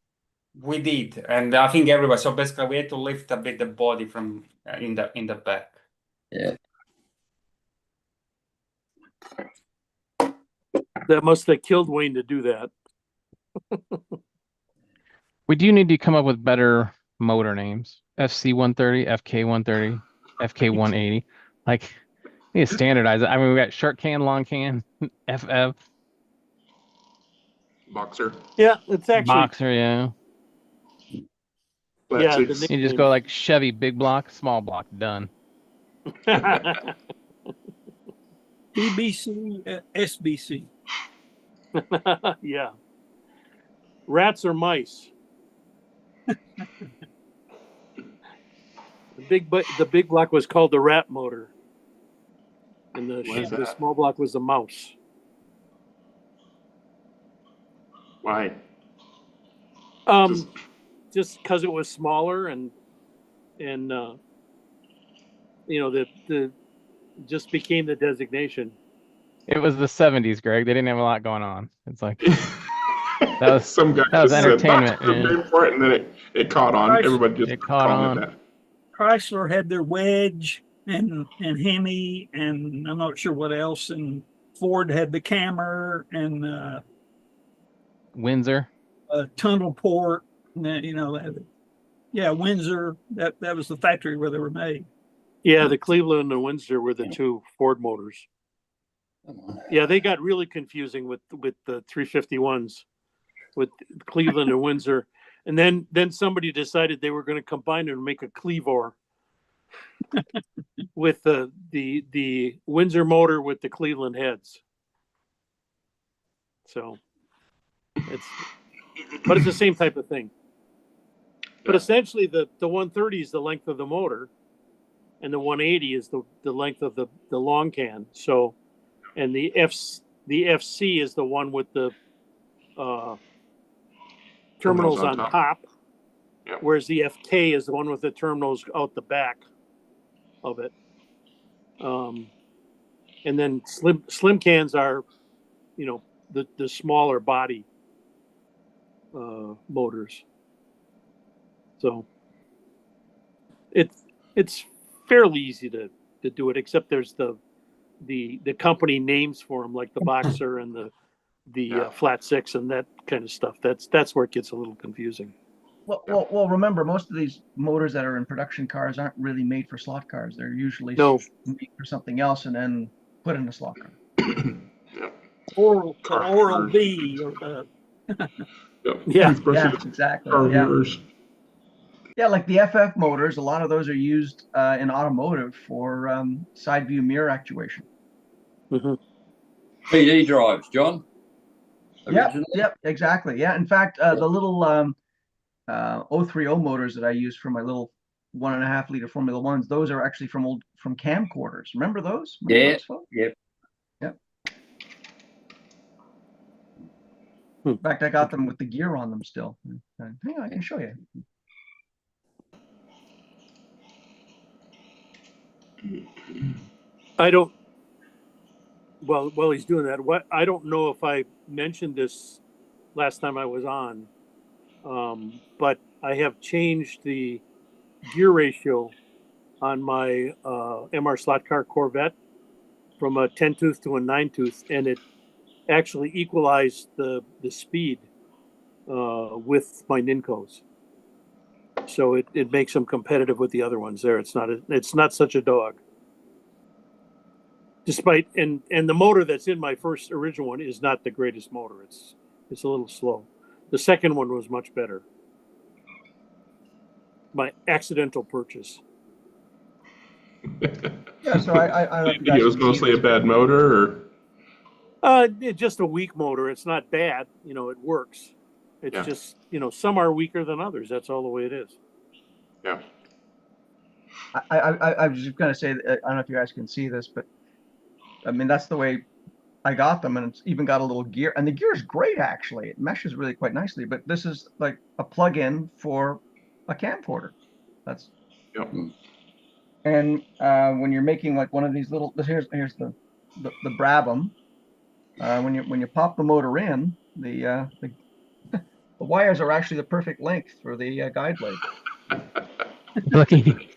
We did, and I think everybody. So basically, we had to lift a bit the body from in the back. Yeah. That must have killed Wayne to do that. We do need to come up with better motor names. FC 130, FK 130, FK 180. Like, we need to standardize it. I mean, we got short can, long can, FF, Boxer. Yeah, it's actually boxer, yeah. Flat Yeah, six. the You just go like Chevy, big block, small block, done. BBC, SBC. Yeah. Rats or mice? The big block was called the rat motor, and What is the that? small block was the mouse. Why? Just because it was smaller and the just became the designation. It was the 70s, Greg. They didn't have a lot going on. It's like, that was Some guy that was just said entertainment, boxer yeah. name for it, and then it caught on. Right. Everybody just It caught called on. it that. Chrysler had their Wedge and Hemi, and I'm not sure what else. And Ford had the Cammer and Windsor. Tunnel Port. Yeah, Windsor. That was the factory where they were made. Yeah, the Cleveland and Windsor were the two Ford motors. Yeah, they got really confusing with the 351s, with Cleveland and Windsor, and then somebody decided they were going to combine it and make a Clevor with the Windsor motor with the Cleveland heads. So it's the same type of thing. But essentially, the 130 is the length of the motor, and the 180 is the length of the long can. So, and the FC is the one with the terminals on top. Yep. Whereas the FK is the one with the terminals out the back of it. And then slim cans are, the smaller body motors. So it's fairly easy to do it, except there's the company names for them, like the Boxer and the Flat 6 and that kind of stuff. That's where it gets a little confusing. Well, remember, most of these motors that are in production cars aren't really made for slot cars. They're usually made for something else and then put in a slot car. Oral B. Yeah, exactly. Car Yeah. viewers. Yeah, like the FF motors, a lot of those are used in automotive for side view mirror actuation. Mm-hmm. PD drives, John. Yep, exactly. Yeah, in fact, the little 030 motors that I use for my little 1.5 liter Formula Ones, those are actually from camcorders. Remember those? Yep. In fact, I got them with the gear on them still. Hang on, I can show you. while he's doing that, what I don't know if I mentioned this last time I was on, but I have changed the gear ratio on my MR slot car Corvette from a 10-tooth to a 9-tooth, and it actually equalized the speed with my Nincos. So it makes them competitive with the other ones there. It's not such a dog. Despite and the motor that's in my first original one is not the greatest motor. It's a little slow. The second one was much better. My accidental purchase. Yeah, so I don't know if you guys It was can see mostly a this, bad motor, or Just a weak motor. It's not bad. It works. It's Yeah. just, some are weaker than others. That's all the way it is. yeah. I was just gonna say, I don't know if you guys can see this, but I mean, that's the way I got them, and it's even got a little gear, and the gear is great, actually. It meshes really quite nicely, but this is like a plug-in for a camcorder. That's, Yep. and when you're making like one of these little, here's the Brabham. When you pop the motor in, the wires are actually the perfect length for the guide blade. Lucky.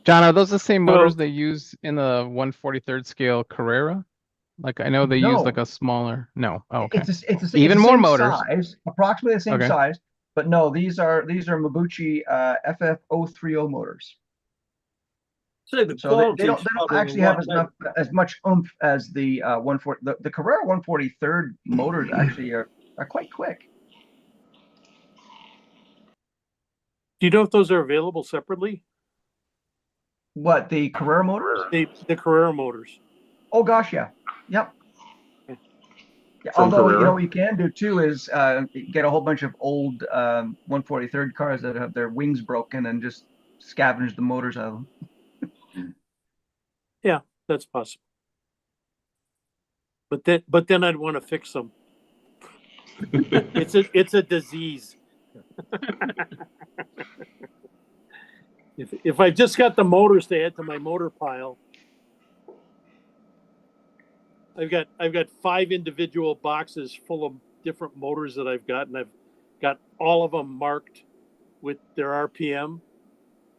John, are those the same Well- motors they use in the 1/43rd scale Carrera? Like I know they use like No. a smaller. No. Oh, okay. It's Even the more same motors. size, approximately the same Okay. size, but no, these are Mabuchi FF030 motors. So the So they quality don't actually have as much oomph as the 140. The Carrera 143rd motors actually are quite quick. Do you know if those are available separately? What, the Carrera motors? The Carrera motors. Oh gosh, yeah, yep. Yeah, From although Carrera? what you can do too is get a whole bunch of old 143rd cars that have their wings broken and just scavenge the motors out of them. That's possible. But then I'd want to fix them. It's a disease. If I just got the motors to add to my motor pile, I've got 5 individual boxes full of different motors that I've got, and I've got all of them marked with their RPM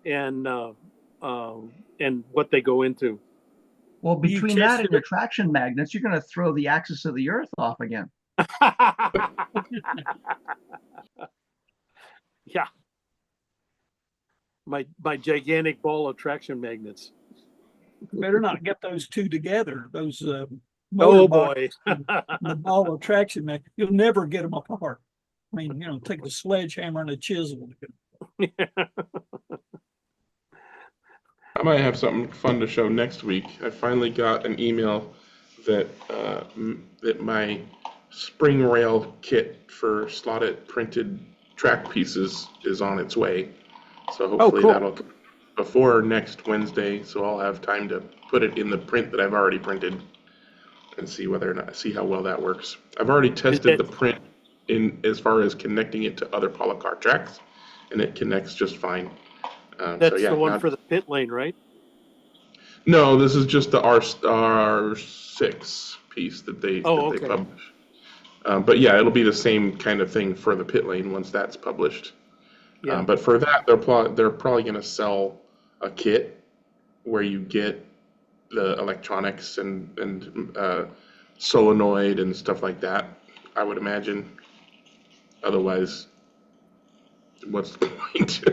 and what they go into. Well, You between that and tested your it? traction magnets, you're going to throw the axis of the Earth off again. Yeah. My gigantic ball of traction magnets. Better not get those two together. Those Oh motor boy. box and the ball of traction mag. You'll never get them apart. I mean, take a sledgehammer and a chisel. I might have something fun to show next week. I finally got an email that that my spring rail kit for slotted printed track pieces is on its way. So hopefully cool. that'll before next Wednesday. So I'll have time to put it in the print that I've already printed and see how well that works. I've already tested the print in as far as connecting it to other polycar tracks, and it connects just fine. That's the one for the pit lane, right? No, this is just the R6 piece that they okay. publish. But yeah, it'll be the same kind of thing for the pit lane once that's published. Yeah. But for that, they're probably going to sell a kit where you get the electronics and solenoid and stuff like that, I would imagine. Otherwise, what's the point?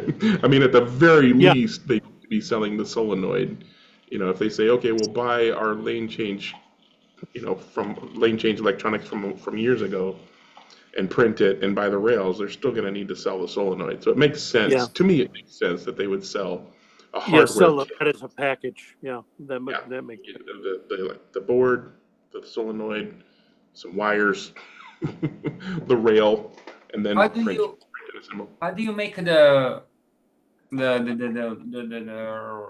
I mean, at the very least, they need to be selling the solenoid. If they say, okay, we'll buy our lane change, from lane change electronics from years ago and print it and buy the rails, they're still going to need to sell the solenoid. So it makes sense. Yeah. To me, it makes sense that they would sell a hardware sell kit. that as a package. Yeah, that makes The board, the solenoid, some wires, the rail, and then How do print you and assemble. how do you make the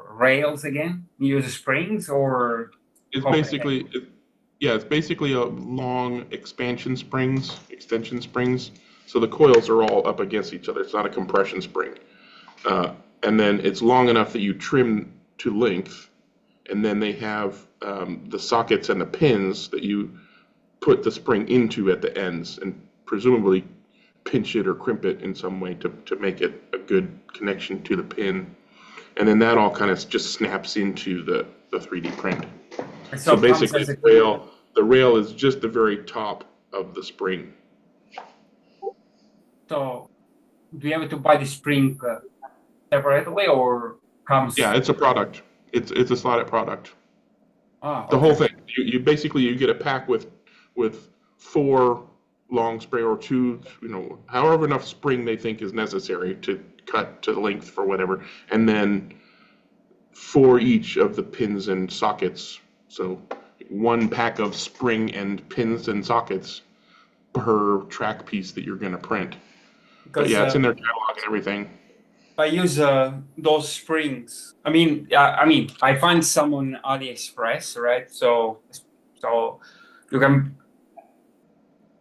rails again? You use springs or It's Okay. basically a long extension springs. So the coils are all up against each other. It's not a compression spring. And then it's long enough that you trim to length, and then they have the sockets and the pins that you put the spring into at the ends, and presumably pinch it or crimp it in some way to make it a good connection to the pin. And then that all kind of just snaps into the 3D print. So basically the rail is just the very top of the spring. So do you have to buy the spring separately or comes? Yeah, it's a product. It's a slotted product. Ah, The whole thing. You basically you get a pack with 4 long spray or 2, however enough spring they think is necessary to cut to the length for whatever, and then 4 each of the pins and sockets. So 1 pack of spring and pins and sockets per track piece that you're going to print. But yeah, it's in their catalog and everything. I use those springs. I mean, I find some on AliExpress, right? So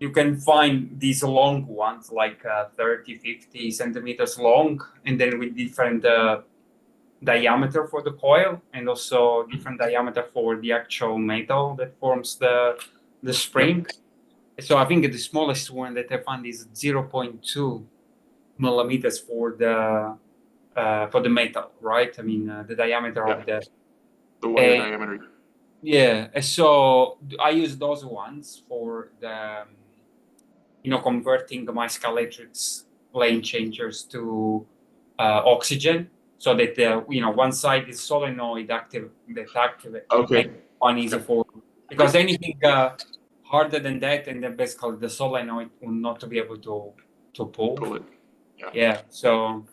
you can find these long ones, like 30, 50 centimeters long, and then with different diameter for the coil, and also different diameter for the actual metal that forms the spring. So I think the smallest one that I found is 0.2 millimeters for the metal, right? I mean, the diameter of the wire diameter. Yeah, so I use those ones for the, converting my Scalextric lane changers to oxygen, so that one side is solenoid active, Okay. One easy for, because anything harder than that, and then basically the solenoid will not be able to pull it. Yeah. So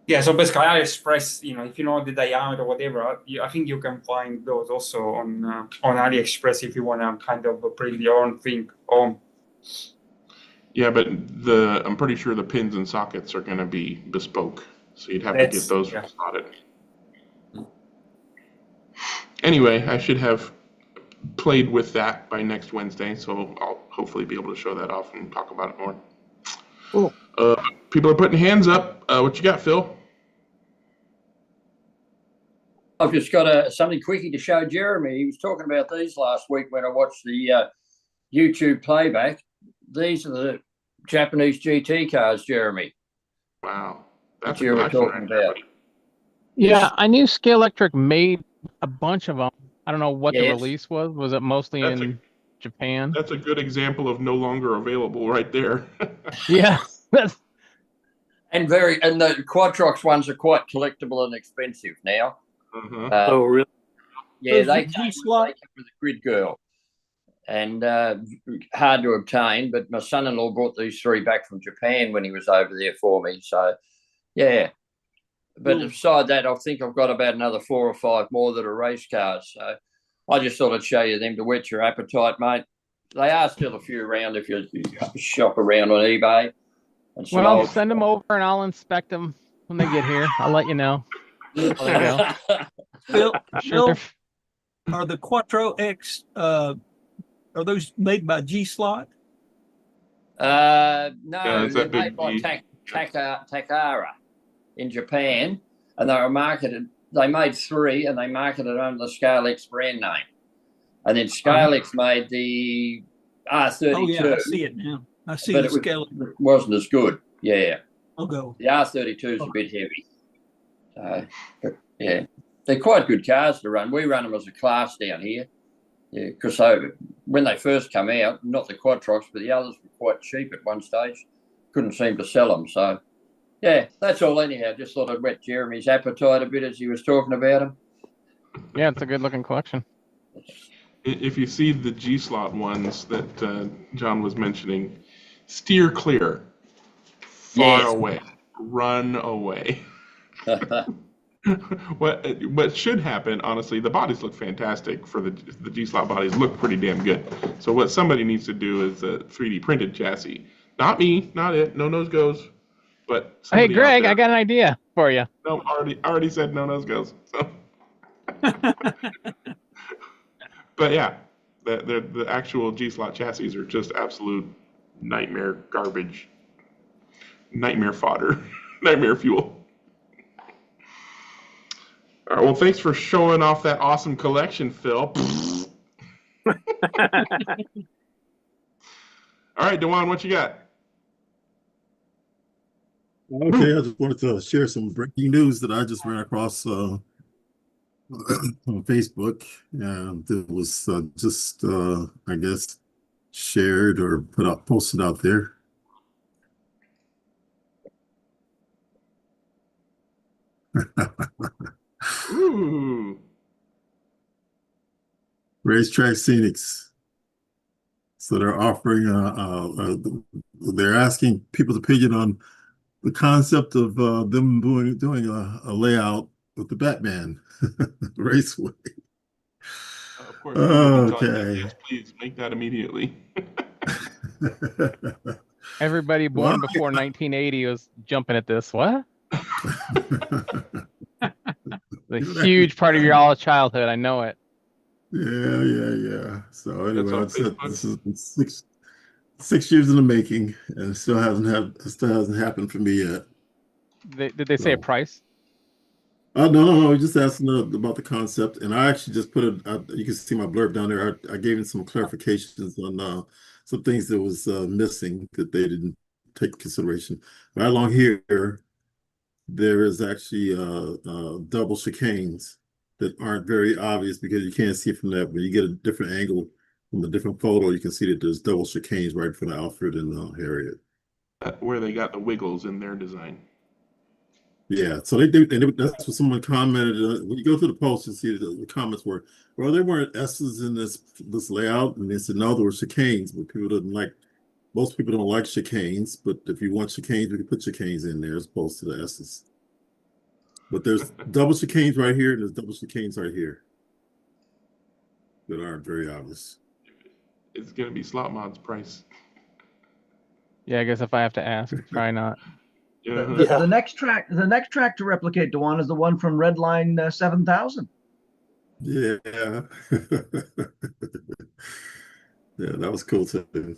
basically AliExpress, if you know the diameter or whatever, I think you can find those also on AliExpress if you want to kind of bring your own thing home. Yeah, but I'm pretty sure the pins and sockets are going to be bespoke, so you'd have to get those slotted. Anyway, I should have played with that by next Wednesday, so I'll hopefully be able to show that off and talk about it more. Cool. People are putting hands up. What you got, Phil? I've just got something quickie to show Jeremy. He was talking about these last week when I watched the YouTube playback. These are the Japanese GT cars, Jeremy. Wow. That's what you were talking about. Yeah, I knew Scalextric made a bunch of them. I don't know what the release was. Was it mostly in Japan? That's a good example of no longer available right there. Yeah. And the Quadrox ones are quite collectible and expensive now. Oh, really? Yeah, they came with a grid girl, and hard to obtain. But my son-in-law brought these 3 back from Japan when he was over there for me. So, yeah. But beside that, I think I've got about another 4 or 5 more that are race cars. So I just thought I'd show you them to whet your appetite, mate. They are still a few around if you shop around on eBay. Well, send them over and I'll inspect them when they get here. I'll let you know. Phil, are the Quattro X, are those made by G-Slot? No, they're made by Takara in Japan, and they were marketed. They made 3, and they marketed under the Scalex brand name. And then Scalex made the R32. Oh yeah, I see it now. I see but the Scalex. It wasn't as good. Yeah. I'll go. The R32 is a bit heavy. But yeah, they're quite good cars to run. We run them as a class down here. Yeah, because when they first come out, not the Quadrox, but the others were quite cheap at one stage. Couldn't seem to sell them. So, yeah, that's all anyhow. Just thought I'd whet Jeremy's appetite a bit as he was talking about them. Yeah, it's a good-looking collection. If you see the G-slot ones that John was mentioning, steer clear, far away, run away. What should happen, honestly, the bodies look fantastic for the G-slot bodies look pretty damn good. So what somebody needs to do is a 3D printed chassis. Not me, not it. No nose goes. But hey, Greg, I got an idea for you. No, already said no nose goes. So. But yeah, the actual G-slot chassis are just absolute nightmare garbage, nightmare fodder, nightmare fuel. All right, well, thanks for showing off that awesome collection, Phil. All right, Dewan, what you got? Okay, I just wanted to share some breaking news that I just ran across on Facebook, and it was just, I guess, shared or posted out there. Ooh. Racetrack Scenics. So they're offering, they're asking people's opinion on the concept of them doing a layout with the Batman Raceway. Of course, we'll be telling you, Okay. yes, please make that immediately. Everybody born before 1980 was jumping at this. What? The huge part of your all childhood. I know it. Yeah. So anyway, on this is 6 years in the making, and it still hasn't happened for me yet. Did they say a price? No. Just asking about the concept, and I actually just put it. You can see my blurb down there. I gave him some clarifications on some things that was missing that they didn't take consideration. Right along here, there is actually double chicanes that aren't very obvious because you can't see from that. When you get a different angle from the different photo, you can see that there's double chicanes right in front of Alfred and Harriet. Where they got the wiggles in their design. Yeah, so they do, and that's what someone commented. When you go through the post, you see the comments were, well, there weren't S's in this layout, and they said no, there were chicanes, but most people don't like chicanes, but if you want chicanes, we can put chicanes in there as opposed to the S's. But there's double chicanes right here, and there's double chicanes right here that aren't very obvious. It's going to be Slot Mod's price. Yeah, I guess if I have to ask, probably not. The next track to replicate, Dewan, is the one from Redline 7000. Yeah. Yeah, that was cool too.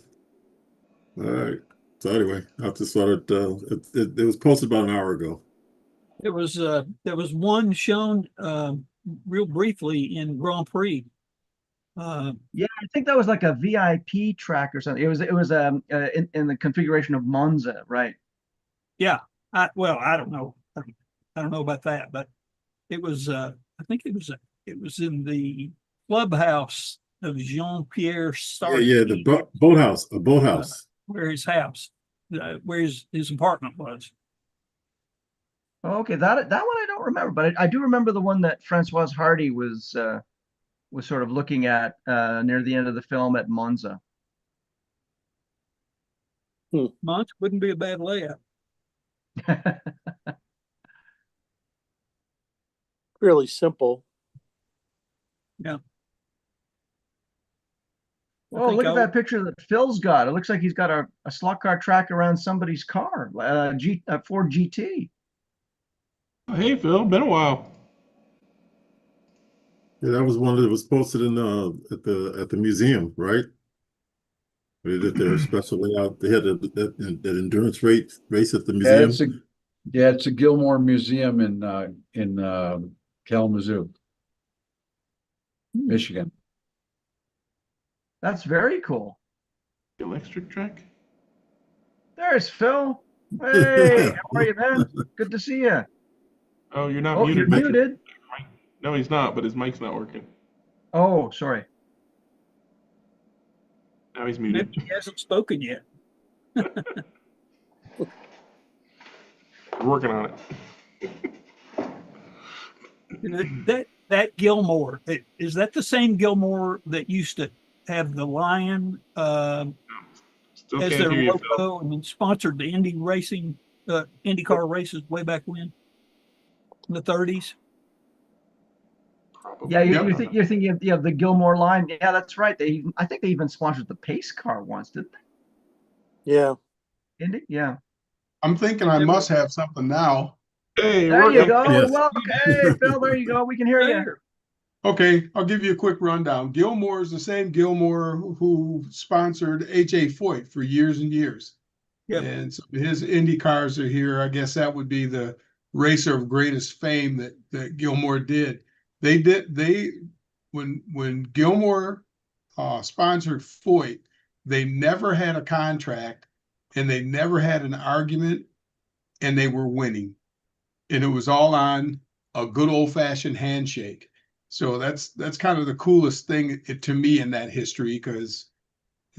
All right. So anyway, I just thought it was posted about an hour ago. There was one shown real briefly in Grand Prix. Yeah, I think that was like a VIP track or something. It was in the configuration of Monza, right? Yeah, I don't know. I don't know about that, but it was. I think it was in the clubhouse of Jean-Pierre Sartre. Yeah, the boathouse, a boathouse. Where his house, where his apartment was. Oh, okay, that one I don't remember, but I do remember the one that Francoise Hardy was sort of looking at near the end of the film at Monza. Monza wouldn't be a bad layout. Really simple. Yeah. Oh, look at that picture that Phil's got. It looks like he's got a slot car track around somebody's car, a Ford GT. Hey, Phil, been a while. Yeah, that was one that was posted in at the museum, right? They did their special layout. They had that endurance race at the museum. It's a Gilmore Museum in Kalamazoo, Michigan. That's very cool. Electric track? There's Phil. Hey, how are you, man? Good to see you. Oh, you're not muted. You're muted. No, he's not, but his mic's not working. Oh, sorry. Now he's muted. Maybe he hasn't spoken yet. We're working on it. That Gilmore, is that the same Gilmore that used to have the lion as their logo and then sponsored the IndyCar races way back when, in the 30s? Yeah, you're thinking of the Gilmore line. Yeah, that's right. I think they even sponsored the pace car once, didn't they? Yeah. Indy? Yeah. I'm thinking I must have something now. Hey, there you go. Yes. Welcome. Hey, Phil, there you go. We can hear you. Okay, I'll give you a quick rundown. Gilmore is the same Gilmore who sponsored H.A. Foyt for years and years. Yep. And so his Indy cars are here. I guess that would be the racer of greatest fame that Gilmore did. When Gilmore sponsored Foyt, they never had a contract and they never had an argument, and they were winning. And it was all on a good old-fashioned handshake. So that's kind of the coolest thing to me in that history, because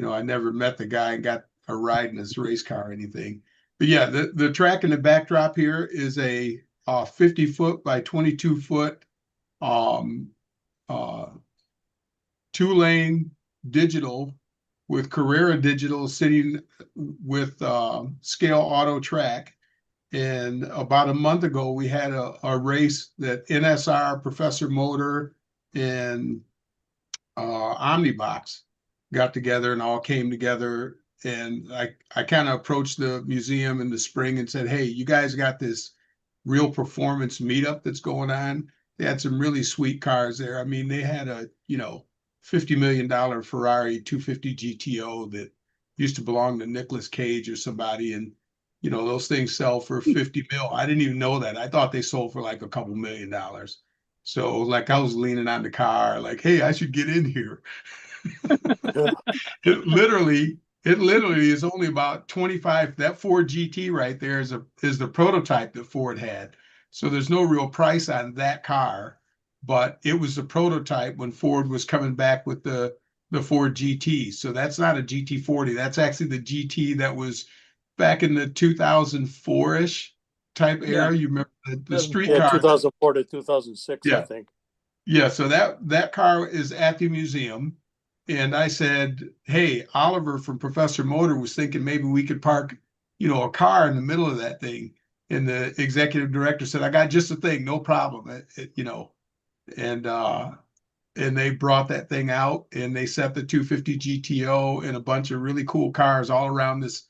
I never met the guy and got a ride in his race car or anything. But yeah, the track in the backdrop here is a 50-foot by 22-foot 2-lane digital with Carrera Digital sitting with Scale Auto Track. And about a month ago, we had a race that NSR, Professor Motor, and Omnibox got together and all came together. And I kind of approached the museum in the spring and said, hey, you guys got this real performance meetup that's going on. They had some really sweet cars there. I mean, they had a, $50 million Ferrari 250 GTO that used to belong to Nicolas Cage or somebody. And, those things sell for 50 mil. I didn't even know that. I thought they sold for like a couple $1 million. So like I was leaning on the car, like, hey, I should get in here. It literally is only about 25. That Ford GT right there is the prototype that Ford had. So there's no real price on that car, but it was the prototype when Ford was coming back with the Ford GT. So that's not a GT40. That's actually the GT that was back in the 2004-ish type era. You remember the street car? 2004 to 2006, yeah. I think. Yeah, so that car is at the museum. And I said, hey, Oliver from Professor Motor was thinking maybe we could park, a car in the middle of that thing. And the executive director said, I got just a thing, no problem. And they brought that thing out and they set the 250 GTO and a bunch of really cool cars all around this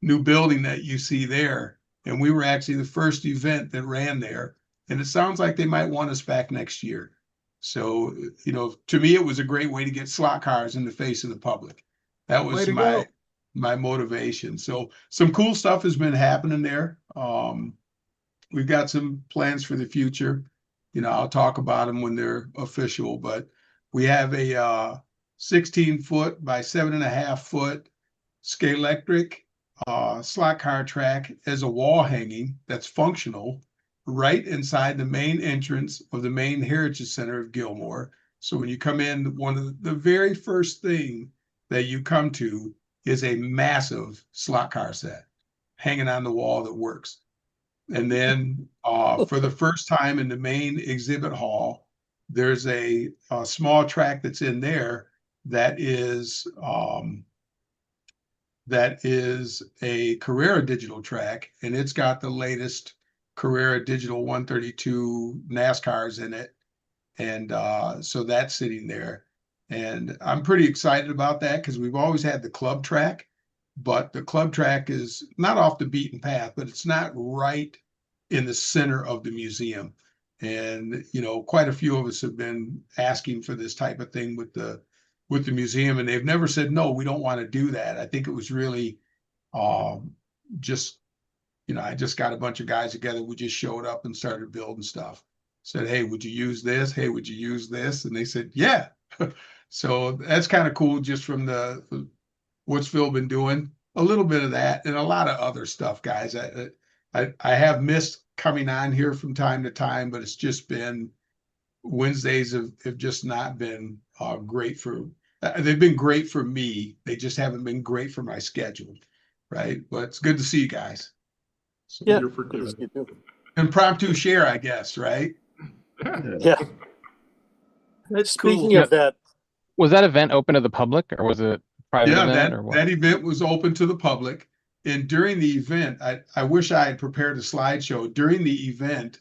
new building that you see there. And we were actually the first event that ran there. And it sounds like they might want us back next year. So, to me, it was a great way to get slot cars in the face of the public. That was my motivation. So some cool stuff has been happening there. We've got some plans for the future. I'll talk about them when they're official, but we have a 16-foot by 7.5-foot Scalextric slot car track as a wall hanging that's functional right inside the main entrance of the main Heritage Center of Gilmore. So when you come in, one of the very first thing that you come to is a massive slot car set hanging on the wall that works. And then for the first time in the main exhibit hall, there's a small track that's in there that is a Carrera Digital track, and it's got the latest Carrera Digital 132 NASCARs in it. And so that's sitting there. And I'm pretty excited about that because we've always had the club track, but the club track is not off the beaten path, but it's not right in the center of the museum. And, quite a few of us have been asking for this type of thing with the museum, and they've never said, no, we don't want to do that. I think it was really just, I just got a bunch of guys together. We just showed up and started building stuff. Said, hey, would you use this? Hey, would you use this? And they said, yeah. So that's kind of cool just from what's Phil been doing. A little bit of that and a lot of other stuff, guys. I have missed coming on here from time to time, but it's just been Wednesdays have just not been great they've been great for me. They just haven't been great for my schedule, right? But it's good to see you guys. So Yeah, you're for good. Impromptu share, I guess, right? Yeah. Speaking of that, was that event open to the public or was it private event or what? That event was open to the public. And during the event, I wish I had prepared a slideshow. During the event,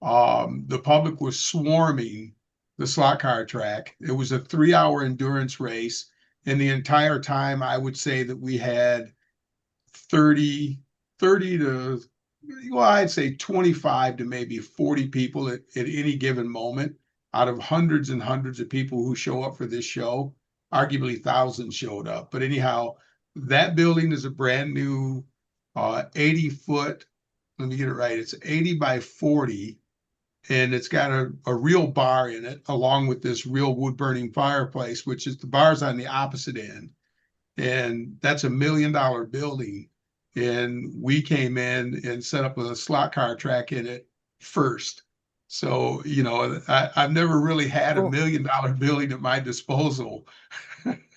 the public was swarming the slot car track. It was a 3-hour endurance race. And the entire time, I would say that we had 30 to, I'd say 25 to maybe 40 people at any given moment out of hundreds and hundreds of people who show up for this show. Arguably thousands showed up. But anyhow, that building is a brand new 80-foot let me get it right. It's 80 by 40, and it's got a real bar in it, along with this real wood burning fireplace, which is the bar's on the opposite end. And that's $1 million building. And we came in and set up a slot car track in it first. So, you know, I've never really had $1 million building at my disposal.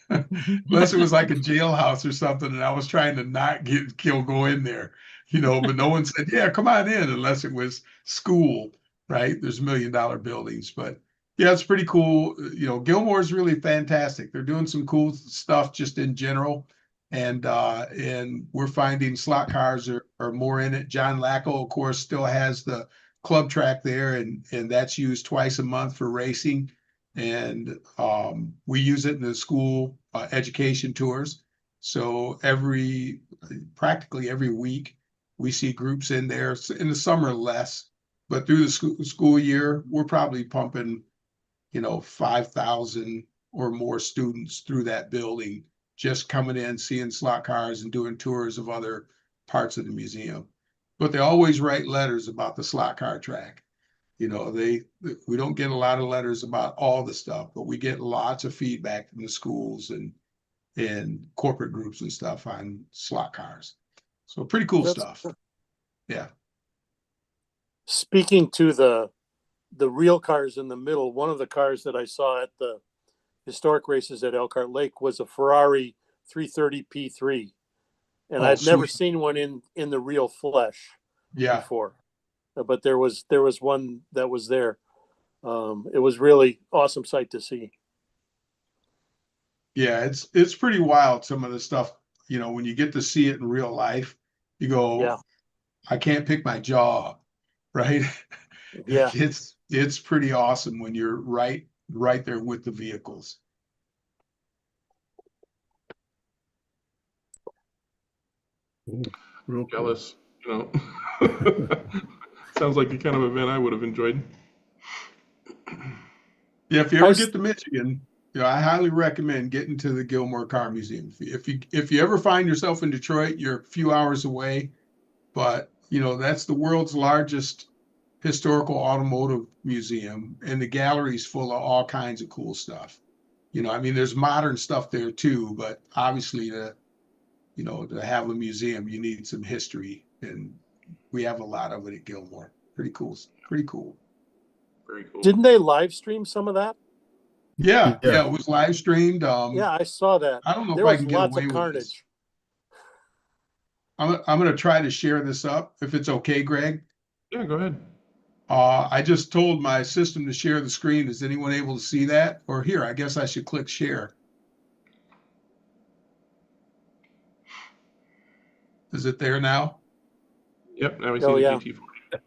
Unless it was like a jailhouse or something, and I was trying to not go in there, you know, but no one said, yeah, come on in, unless it was school, right? There's $1 million buildings, but yeah, it's pretty cool. You know, Gilmore is really fantastic. They're doing some cool stuff just in general. And we're finding slot cars are more in it. John Lacko, of course, still has the club track there, and that's used twice a month for racing. And we use it in the school education tours. So practically every week, we see groups in there. In the summer, less, but through the school year, we're probably pumping, you know, 5,000 or more students through that building, just coming in, seeing slot cars and doing tours of other parts of the museum. But they always write letters about the slot car track. You know, we don't get a lot of letters about all the stuff, but we get lots of feedback from the schools and corporate groups and stuff on slot cars. So pretty cool stuff. Yeah. Speaking to the real cars in the middle, one of the cars that I saw at the historic races at Elkhart Lake was a Ferrari 330 P3. And I'd never seen one in the real flesh before. But there was one that was there. It was really awesome sight to see. Yeah, it's pretty wild, some of the stuff, you know, when you get to see it in real life, you go, yeah, I can't pick my jaw, right? Yeah. It's pretty awesome when you're right there with the vehicles. Real jealous, you know. Sounds like the kind of event I would have enjoyed. Yeah, if you ever get to Michigan, you know, I highly recommend getting to the Gilmore Car Museum. If you ever find yourself in Detroit, you're a few hours away, but you know, that's the world's largest historical automotive museum, and the gallery's full of all kinds of cool stuff. You know, I mean, there's modern stuff there too, but obviously to have a museum, you need some history, and we have a lot of it at Gilmore. Pretty cool. Pretty cool. Very cool. Didn't they live stream some of that? Yeah, it was live streamed. Yeah, I saw that. I don't know there if I was can get lots away of with carnage. this. I'm going to try to share this up, if it's okay, Greg. Yeah, go ahead. I just told my system to share the screen. Is anyone able to see that? Or here, I guess I should click share. Is it there now? Yep, now we see the GT40.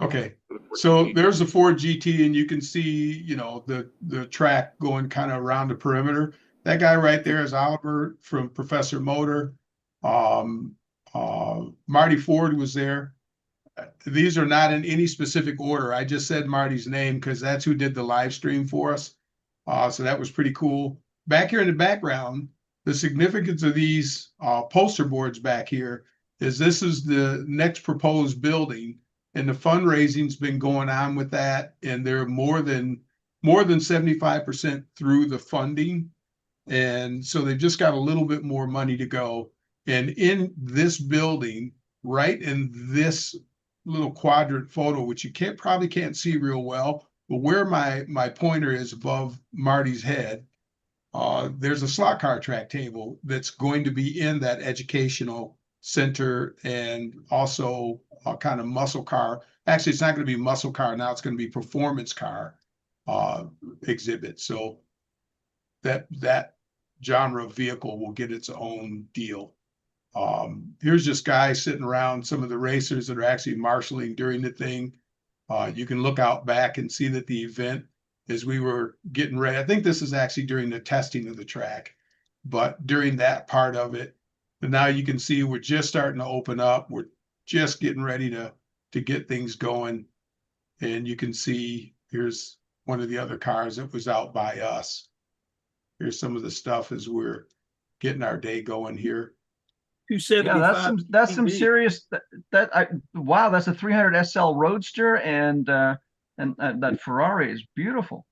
Okay, so there's the Ford GT, and you can see, you know, the track going kind of around the perimeter. That guy right there is Oliver from Professor Motor. Marty Ford was there. These are not in any specific order. I just said Marty's name because that's who did the live stream for us. So that was pretty cool. Back here in the background, the significance of these poster boards back here is this is the next proposed building, and the fundraising's been going on with that, and they're more than 75% through the funding. And so they've just got a little bit more money to go. And in this building, right in this little quadrant photo, which you probably can't see real well, but where my pointer is above Marty's head, there's a slot car track table that's going to be in that educational center, and also a kind of muscle car. Actually, it's not going to be muscle car now, it's going to be performance car exhibit. So that genre of vehicle will get its own deal. Here's just guys sitting around, some of the racers that are actually marshaling during the thing. You can look out back and see that the event, as we were getting ready, I think this is actually during the testing of the track, but during that part of it, and now you can see we're just starting to open up. We're just getting ready to get things going. And you can see, here's one of the other cars that was out by us. Here's some of the stuff as we're getting our day going here. 275. Yeah, that's some GTB. serious. Wow, that's a 300 SL Roadster, and that Ferrari is beautiful.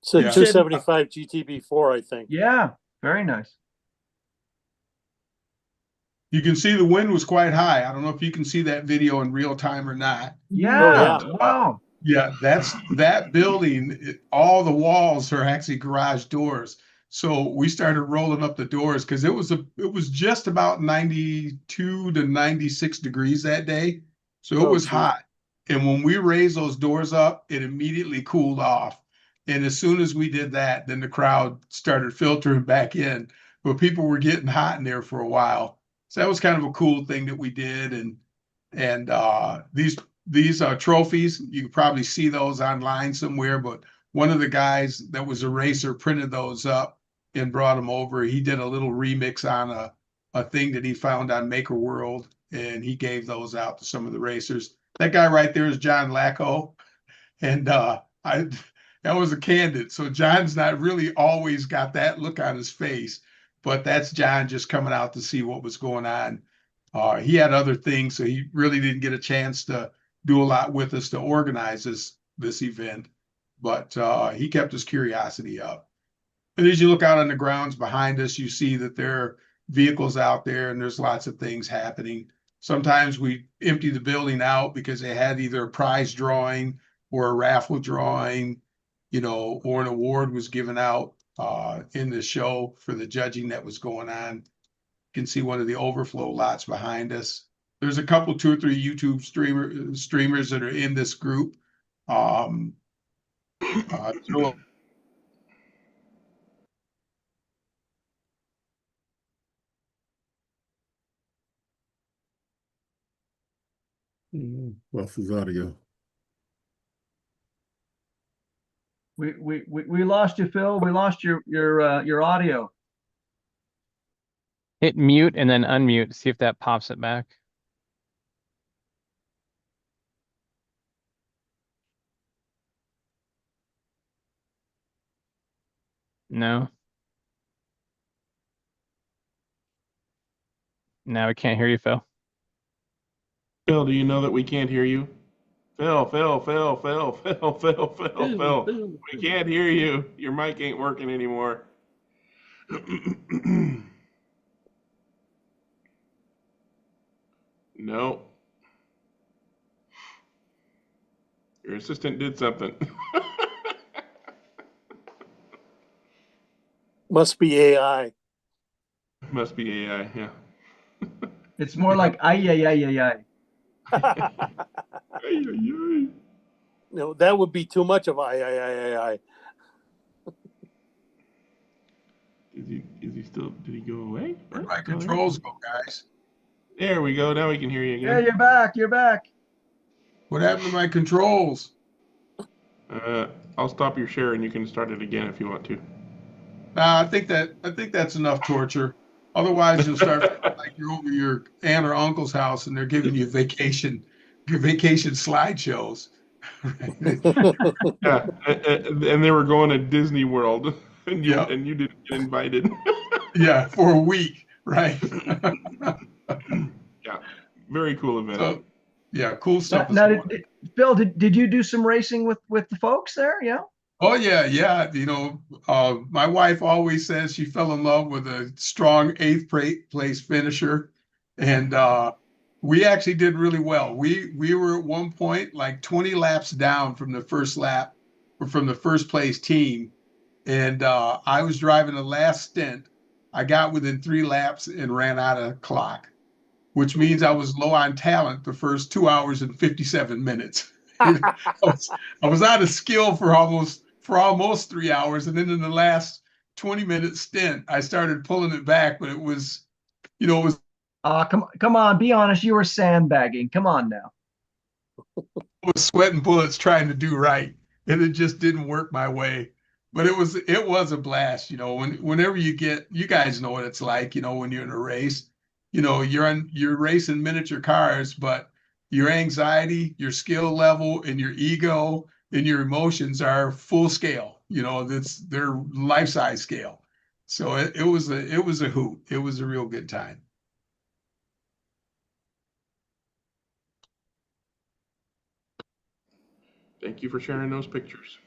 It's a Yeah. 275 GTB4, I think. Yeah, very nice. You can see the wind was quite high. I don't know if you can see that video in real time or not. Yeah, yeah. wow. Yeah, that building, all the walls are actually garage doors. So we started rolling up the doors because it was just about 92 to 96 degrees that day. So it Oh, was geez. hot. And when we raised those doors up, it immediately cooled off. And as soon as we did that, then the crowd started filtering back in. But people were getting hot in there for a while. So that was kind of a cool thing that we did. And these trophies, you can probably see those online somewhere, but one of the guys that was a racer printed those up and brought them over. He did a little remix on a thing that he found on Maker World, and he gave those out to some of the racers. That guy right there is John Lacko, and that was a candid. So John's not really always got that look on his face, but that's John just coming out to see what was going on. He had other things, so he really didn't get a chance to do a lot with us to organize this event, but he kept his curiosity up. And as you look out on the grounds behind us, you see that there are vehicles out there and there's lots of things happening. Sometimes we empty the building out because they had either a prize drawing or a raffle drawing, or an award was given out in the show for the judging that was going on. You can see one of the overflow lots behind us. There's a couple, 2 or 3 YouTube streamers that are in this group. Lost his audio. We lost you, Phil. We lost your audio. Hit mute and then unmute. See if that pops it back. No. Now we can't hear you, Phil. Phil, do you know that we can't hear you? Phil. We can't hear you. Your mic ain't working anymore. No. Your assistant did something. Must be AI. Must be AI, yeah. It's more like ay. No, that would be too much of I. Is he still, did he go away? Where'd my controls go, guys? There we go. Now we can hear you Yeah, again. you're back. What happened to my controls? I'll stop your share and you can start it again if you want to. I think that's enough torture. Otherwise, you'll start feeling like you're over your aunt or uncle's house and they're giving you vacation slideshows. Yeah, and they were going to Disney World, and you Yep. and you didn't get invited. Yeah, for a week, right? Yeah, very cool event. So, yeah, cool stuff. Now, Phil, did you do some racing with the folks there? Yeah. Oh yeah. My wife always says she fell in love with a strong 8th place finisher, and we actually did really well. We were at one point like 20 laps down from the first lap, or from the first place team, and I was driving the last stint. I got within 3 laps and ran out of clock, which means I was low on talent the first 2 hours and 57 minutes. I was out of skill for almost 3 hours, and then in the last 20-minute stint, I started pulling it back, but it was. Come on, be honest. You were sandbagging. Come on now. I was sweating bullets trying to do right, and it just didn't work my way. But it was a blast. Whenever you guys know what it's like. When you're in a race, you're racing miniature cars, but your anxiety, your skill level, and your ego and your emotions are full scale. They're life-size scale. So it was a hoot. It was a real good time. Thank you for sharing those pictures.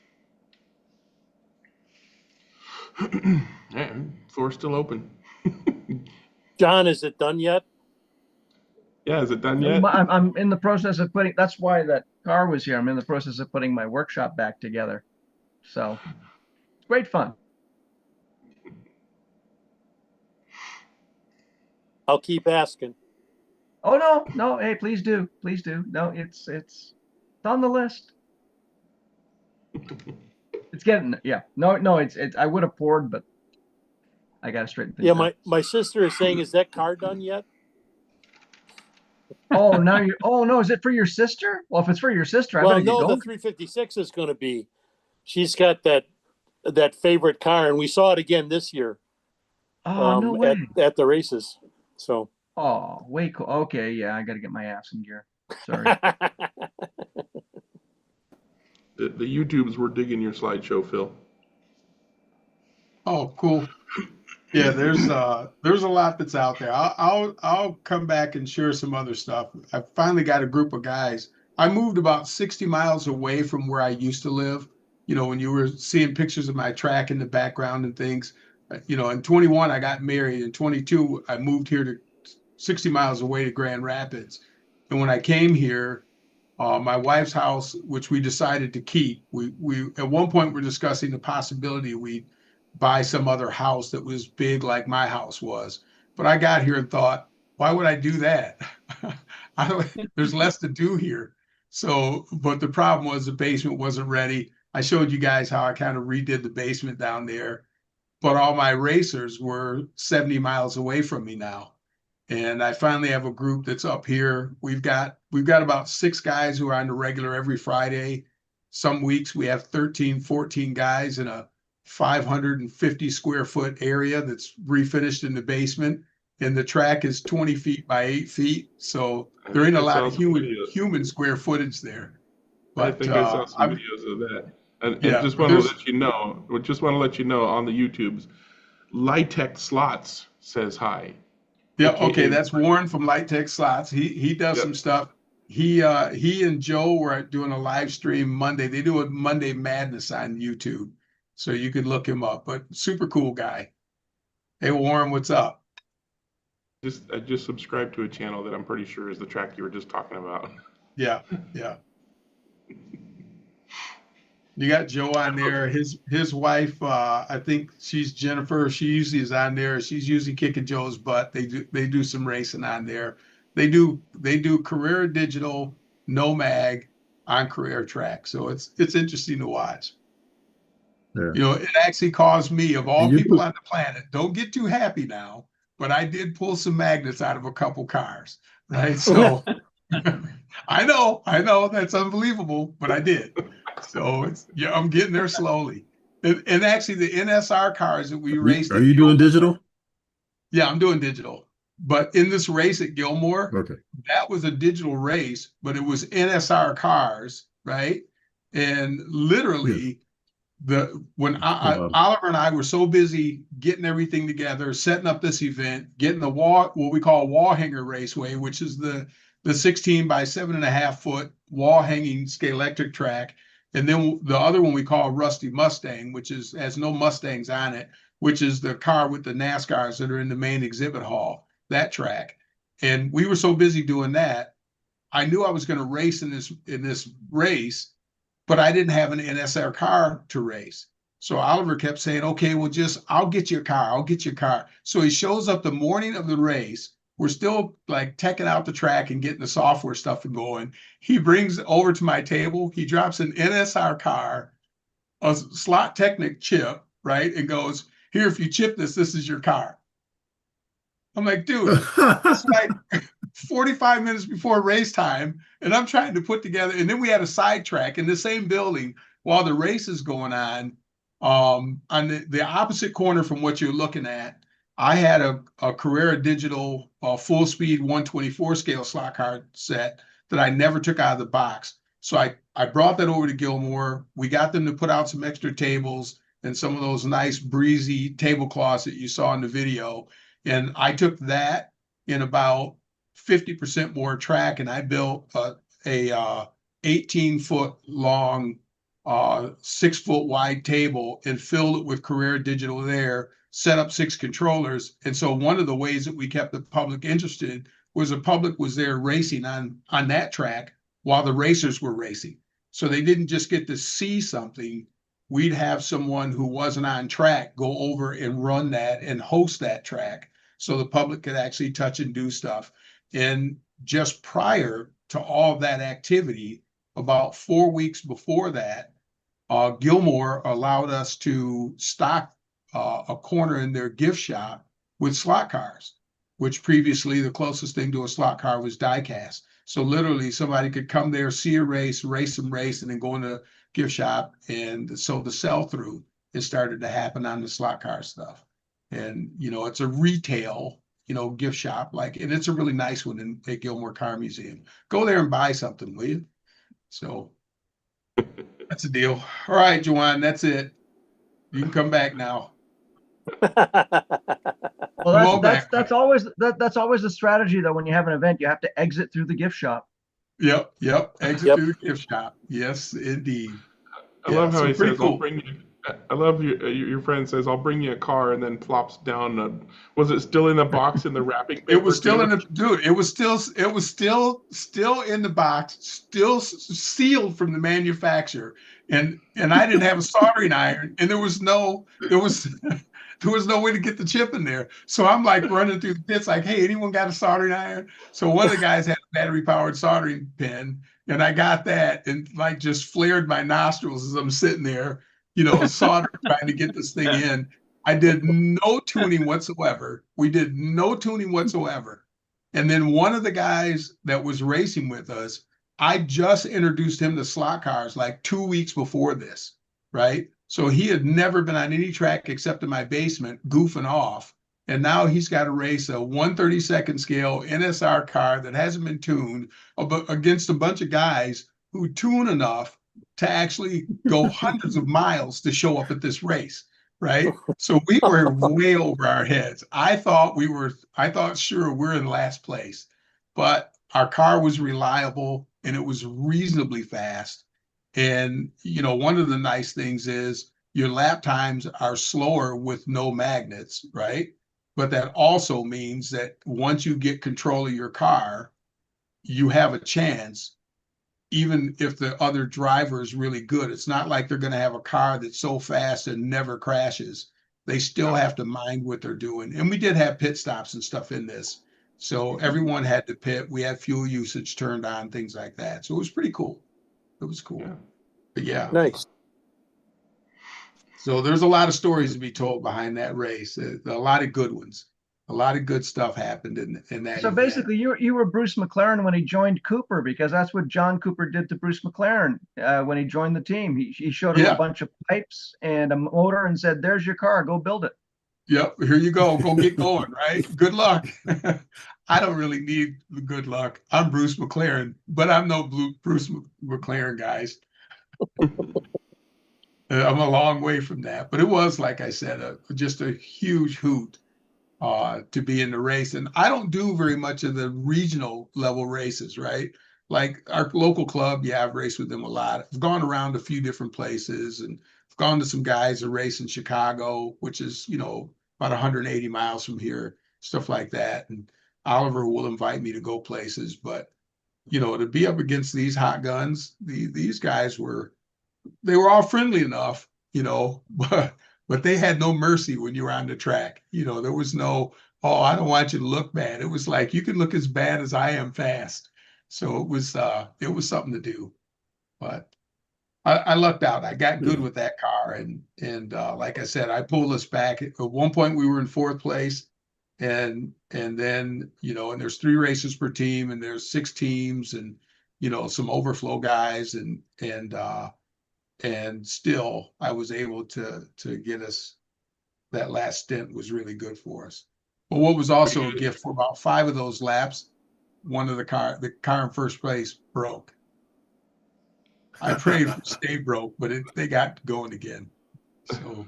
And floor's still open. John, is it done yet? Yeah, is it done yet? I'm in the process of putting, that's why that car was here. I'm in the process of putting my workshop back together. So it's great fun. I'll keep asking. Oh, no. Hey, please do. Please do. No, it's on the list. It's getting, yeah. No, it's, I would have poured, but I got to straighten things Yeah, out. my sister is saying, is that car done yet? Oh, no, is it for your sister? Well, if it's for your sister, I Well, better get no, the going. 356 is going to be. She's got that favorite car, and we saw it again this year. Oh, no way. At the races. So. Oh, way cool. Okay, yeah, I got to get my ass in gear. Sorry. The YouTubes were digging your slideshow, Phil. Oh, cool. Yeah, there's a lot that's out there. I'll come back and share some other stuff. I finally got a group of guys. I moved about 60 miles away from where I used to live. You know, when you were seeing pictures of my track in the background and things. You know, in 21 I got married. In 22 I moved here to 60 miles away to Grand Rapids. And when I came here, my wife's house, which we decided to keep, we at one point were discussing the possibility we buy some other house that was big like my house was. But I got here and thought, why would I do that? There's less to do here. So, but the problem was the basement wasn't ready. I showed you guys how I kind of redid the basement down there, but all my racers were 70 miles away from me now. And I finally have a group that's up here. We've got about 6 guys who are on the regular every Friday. Some weeks we have 13, 14 guys in a 550 square foot area that's refinished in the basement. And the track is 20 feet by 8 feet. So there ain't a lot of human square footage there. But I think I saw some videos of that. And yeah, just want to let you know, on the YouTubes, Litech Slots says hi. Yeah, okay, that's Warren from Litech Slots. He does some stuff. He and Joe were doing a live stream Monday. They do a Monday Madness on YouTube, so you could look him up. But super cool guy. Hey Warren, what's up? I just subscribed to a channel that I'm pretty sure is the track you were just talking about. Yeah. You got Joe on there. His wife, I think she's Jennifer. She usually is on there. She's usually kicking Joe's butt. They do some racing on there. They do Carrera Digital, no mag on Carrera track. So it's interesting to watch. Yeah. You know, it actually caused me, of all people on the planet, don't get too happy now, but I did pull some magnets out of a couple cars, right? So I know that's unbelievable, but I did. So I'm getting there slowly. And actually the NSR cars that we raced. Are you doing digital? Yeah, I'm doing digital. But in this race at Gilmore, that was a digital race, but it was NSR cars, right? And literally when Oliver and I were so busy getting everything together, setting up this event, getting the what we call wall hanger raceway, which is the 16 by 7.5 foot wall hanging Scalextric track. And then the other one we call Rusty Mustang, which has no Mustangs on it, which is the car with the NASCARs that are in the main exhibit hall, that track. And we were so busy doing that, I knew I was going to race in this race, but I didn't have an NSR car to race. So Oliver kept saying, okay, well, I'll get you a car. So he shows up the morning of the race. We're still like teching out the track and getting the software stuff going. He brings it over to my table. He drops an NSR car, a slot Technic chip, right? And goes, here, if you chip this is your car. I'm like, dude, it's like 45 minutes before race time. And I'm trying to put together, and then we had a sidetrack in the same building while the race is going on the opposite corner from what you're looking at. I had a Carrera Digital full speed 124 scale slot car set that I never took out of the box. So I brought that over to Gilmore. We got them to put out some extra tables and some of those nice breezy tablecloths that you saw in the video. And I took that in about 50% more track, and I built a 18-foot long, 6-foot wide table and filled it with Carrera Digital there, set up 6 controllers. And so one of the ways that we kept the public interested was the public was there racing on that track while the racers were racing. So they didn't just get to see something. We'd have someone who wasn't on track go over and run that and host that track so the public could actually touch and do stuff. And just prior to all of that activity, about 4 weeks before that, Gilmore allowed us to stock a corner in their gift shop with slot cars, which previously the closest thing to a slot car was diecast. So literally somebody could come there, see a race, and then go in the gift shop. And so the sell-through has started to happen on the slot car stuff. And, it's a retail, gift shop, and it's a really nice one in at Gilmore Car Museum. Go there and buy something, will you? So that's the deal. All right, Joanne, that's it. You can come back now. Well, that's always the strategy though. When you have an event, you have to exit through the gift shop. Yep. Exit through the gift shop. Yes, indeed. I love how he says, cool. I love your friend says, I'll bring you a car, and then plops down. Was it still in the box in the wrapping paper? It was still in the it was still in the box, still sealed from the manufacturer. And I didn't have a soldering iron, and there was no way to get the chip in there. So I'm like running through the pits like, hey, anyone got a soldering iron? So one of the guys had a battery powered soldering pen, and I got that and just flared my nostrils as I'm sitting there, soldering, trying to get this thing in. I did no tuning whatsoever. We did no tuning whatsoever. And then one of the guys that was racing with us, I just introduced him to slot cars 2 weeks before this, right? So he had never been on any track except in my basement, goofing off. And now he's got to race a 1/32 scale NSR car that hasn't been tuned against a bunch of guys who tune enough to actually go hundreds of miles to show up at this race, right? So we were way over our heads. I thought sure we're in last place, but our car was reliable and it was reasonably fast. And, one of the nice things is your lap times are slower with no magnets, right? But that also means that once you get control of your car, you have a chance, even if the other driver is really good. It's not like they're going to have a car that's so fast and never crashes. They still have to mind what they're doing. And we did have pit stops and stuff in this. So everyone had to pit. We had fuel usage turned on, things like that. So it was pretty cool. It was cool. Yeah. But yeah. Nice. So there's a lot of stories to be told behind that race. A lot of good ones. A lot of good stuff happened in that. So event. basically, you were Bruce McLaren when he joined Cooper, because that's what John Cooper did to Bruce McLaren when he joined the team. He showed him a bunch of pipes and a motor and said, "There's your car. Go build it." Yep, here you go. Go get going, right? Good luck. I don't really need the good luck. I'm Bruce McLaren, but I'm no Bruce McLaren, guys. I'm a long way from that. But it was, like I said, just a huge hoot to be in the race. And I don't do very much of the regional level races, right? Like our local club, I've raced with them a lot. I've gone around a few different places, and I've gone to some guys that race in Chicago, which is, about 180 miles from here, stuff like that. And Oliver will invite me to go places, but, to be up against these hot guns, these guys were all friendly enough, but they had no mercy when you were on the track. There was no, oh, I don't want you to look bad. It was like, you can look as bad as I am fast. So it was something to do, but I lucked out. I got good with that car. And like I said, I pulled us back. At one point we were in 4th place, and then, and there's 3 races per team, and there's 6 teams, and, some overflow guys, and still I was able to get us. That last stint was really good for us. But what was also a gift, for about 5 of those laps, the car in first place broke. I prayed for stay broke, but they got going again. So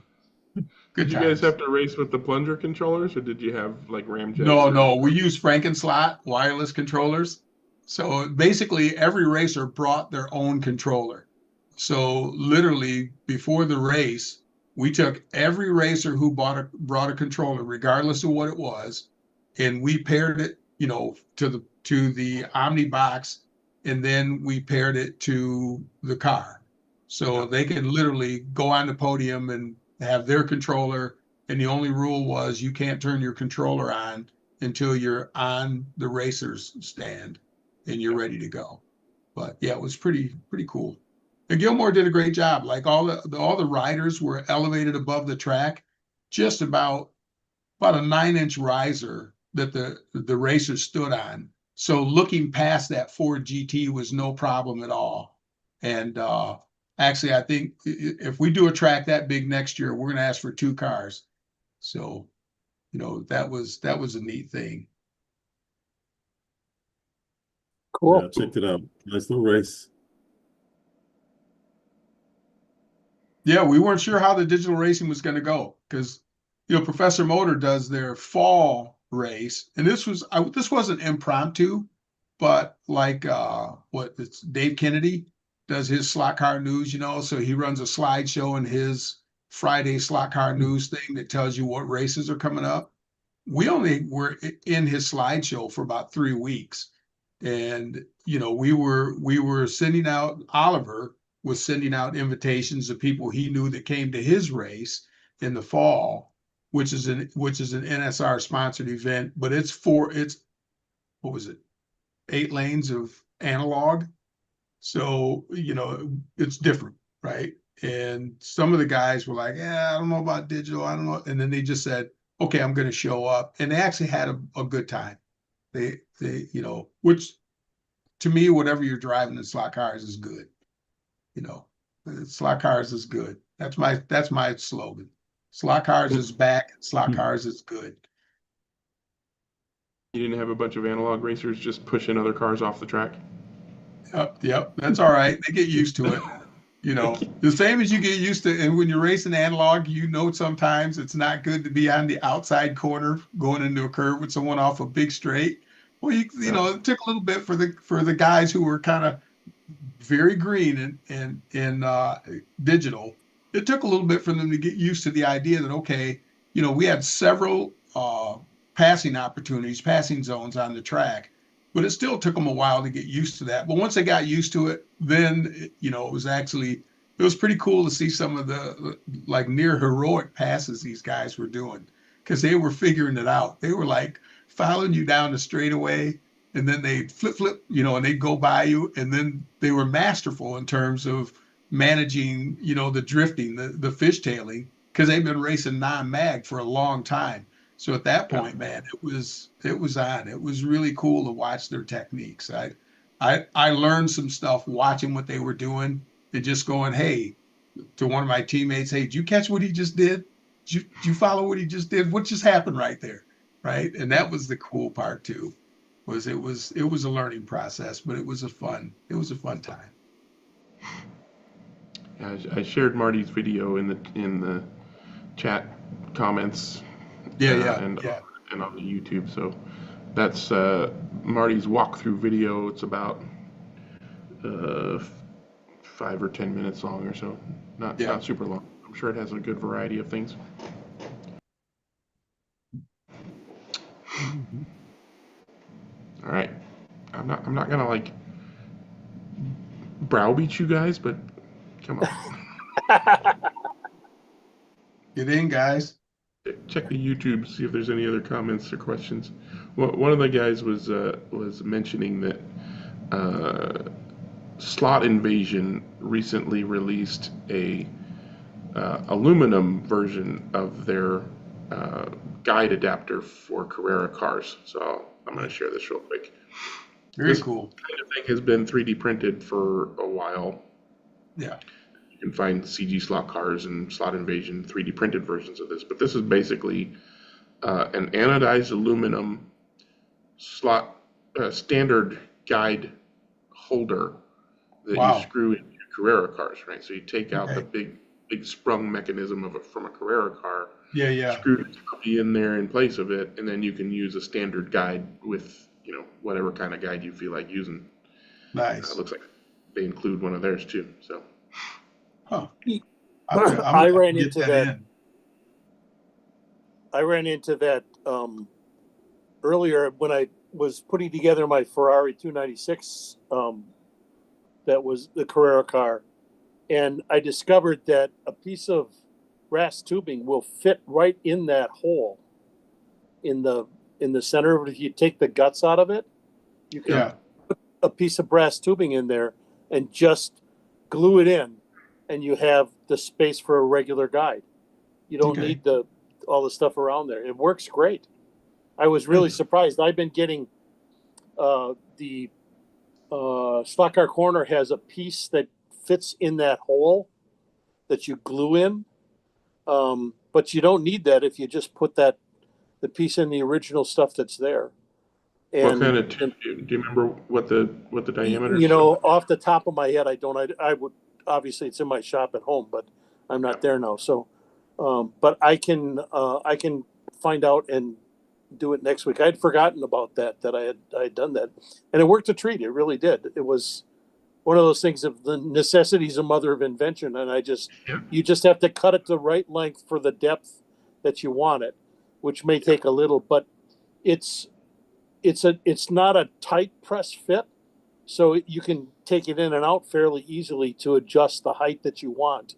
good. Did you guys have to race with the plunger controllers, or did you have ramjets? No. We used Frankenslot wireless controllers. So basically, every racer brought their own controller. So literally, before the race, we took every racer who brought a controller, regardless of what it was, and we paired it, to the Omni box, and then we paired it to the car. So they can literally go on the podium and have their controller, and the only rule was you can't turn your controller on until you're on the racer's stand and you're ready to go. But yeah, it was pretty cool. And Gilmore did a great job. Like all the riders were elevated above the track, just about a 9-inch riser that the racers stood on. So looking past that Ford GT was no problem at all. And actually, I think if we do a track that big next year, we're going to ask for 2 cars. So, that was a neat thing. Cool. Yeah, I checked it out. Nice little race. Yeah, we weren't sure how the digital racing was going to go because, Professor Motor does their fall race, and this wasn't impromptu, but like it's Dave Kennedy does his slot car news, so he runs a slideshow in his Friday slot car news thing that tells you what races are coming up. We only were in his slideshow for about 3 weeks, and we were sending out. Oliver was sending out invitations to people he knew that came to his race in the fall, which is an NSR sponsored event, but it's what was it, 8 lanes of analog. So, it's different, right? And some of the guys were like, yeah, I don't know about digital. I don't know. And then they just said, okay, I'm going to show up. And they actually had a good time. They, which to me, whatever you're driving in slot cars is good. Slot cars is good. That's my slogan. Slot cars is back. Slot cars is good. You didn't have a bunch of analog racers just pushing other cars off the track? Yep. That's all right. They get used to it. The same as you get used to, and when you're racing analog, sometimes it's not good to be on the outside corner going into a curve with someone off a big straight. Well, it took a little bit for the guys who were kind of very green and digital. It took a little bit for them to get used to the idea that, okay, we had several passing zones on the track, but it still took them a while to get used to that. But once they got used to it, then, it was pretty cool to see some of the like near heroic passes these guys were doing because they were figuring it out. They were like following you down the straightaway, and then they'd flip, and they'd go by you. And then they were masterful in terms of managing, the drifting, the fishtailing, because they've been racing non-mag for a long time. So at that point, man, it was on. It was really cool to watch their techniques. I learned some stuff watching what they were doing and just going, hey, to one of my teammates, hey, did you catch what he just did? Did you follow what he just did? What just happened right there? Right. And that was the cool part too. It was a learning process, but it was a fun time. I shared Marty's video in the chat comments. And on the YouTube. So that's Marty's walkthrough video. It's about 5 or 10 minutes long or so. Not super long. I'm sure it has a good variety of things. All right. I'm not gonna like browbeat you guys, but come on. Get in, guys. Check the YouTube, see if there's any other comments or questions. Well, one of the guys was mentioning that Slot Invasion recently released a aluminum version of their guide adapter for Carrera cars. So I'm going to share this real quick. Very cool. This kind of thing has been 3D printed for a while. Yeah. You can find CG slot cars and Slot Invasion 3D printed versions of this, but this is basically an anodized aluminum slot standard guide holder that you screw into Carrera cars, right? So you take out the big sprung mechanism from a Carrera car, screw the copy in there in place of it, and then you can use a standard guide with whatever kind of guide you feel like using. Nice. Looks like they include one of theirs too. So, huh. I ran get into that. in. I ran into that earlier when I was putting together my Ferrari 296. That was the Carrera car, and I discovered that a piece of brass tubing will fit right in that hole in the center. If you take the guts out of it, you can put a piece of brass tubing in there and just glue it in, and you have the space for a regular guide. You don't need all the stuff around there. It works great. I was really surprised. I've been getting the Stock Car Corner has a piece that fits in that hole that you glue in, but you don't need that if you just put the piece in the original stuff that's there. And, what kind of do you remember what the diameter? Off the top of my head, I don't. I would obviously it's in my shop at home, but I'm not there now. So, but I can find out and do it next week. I'd forgotten about that I had done that, and it worked a treat. It really did. It was one of those things of the necessity is a mother of invention, and you just have to cut it the right length for the depth that you want it, which may take a little, but it's not a tight press fit, so you can take it in and out fairly easily to adjust the height that you want,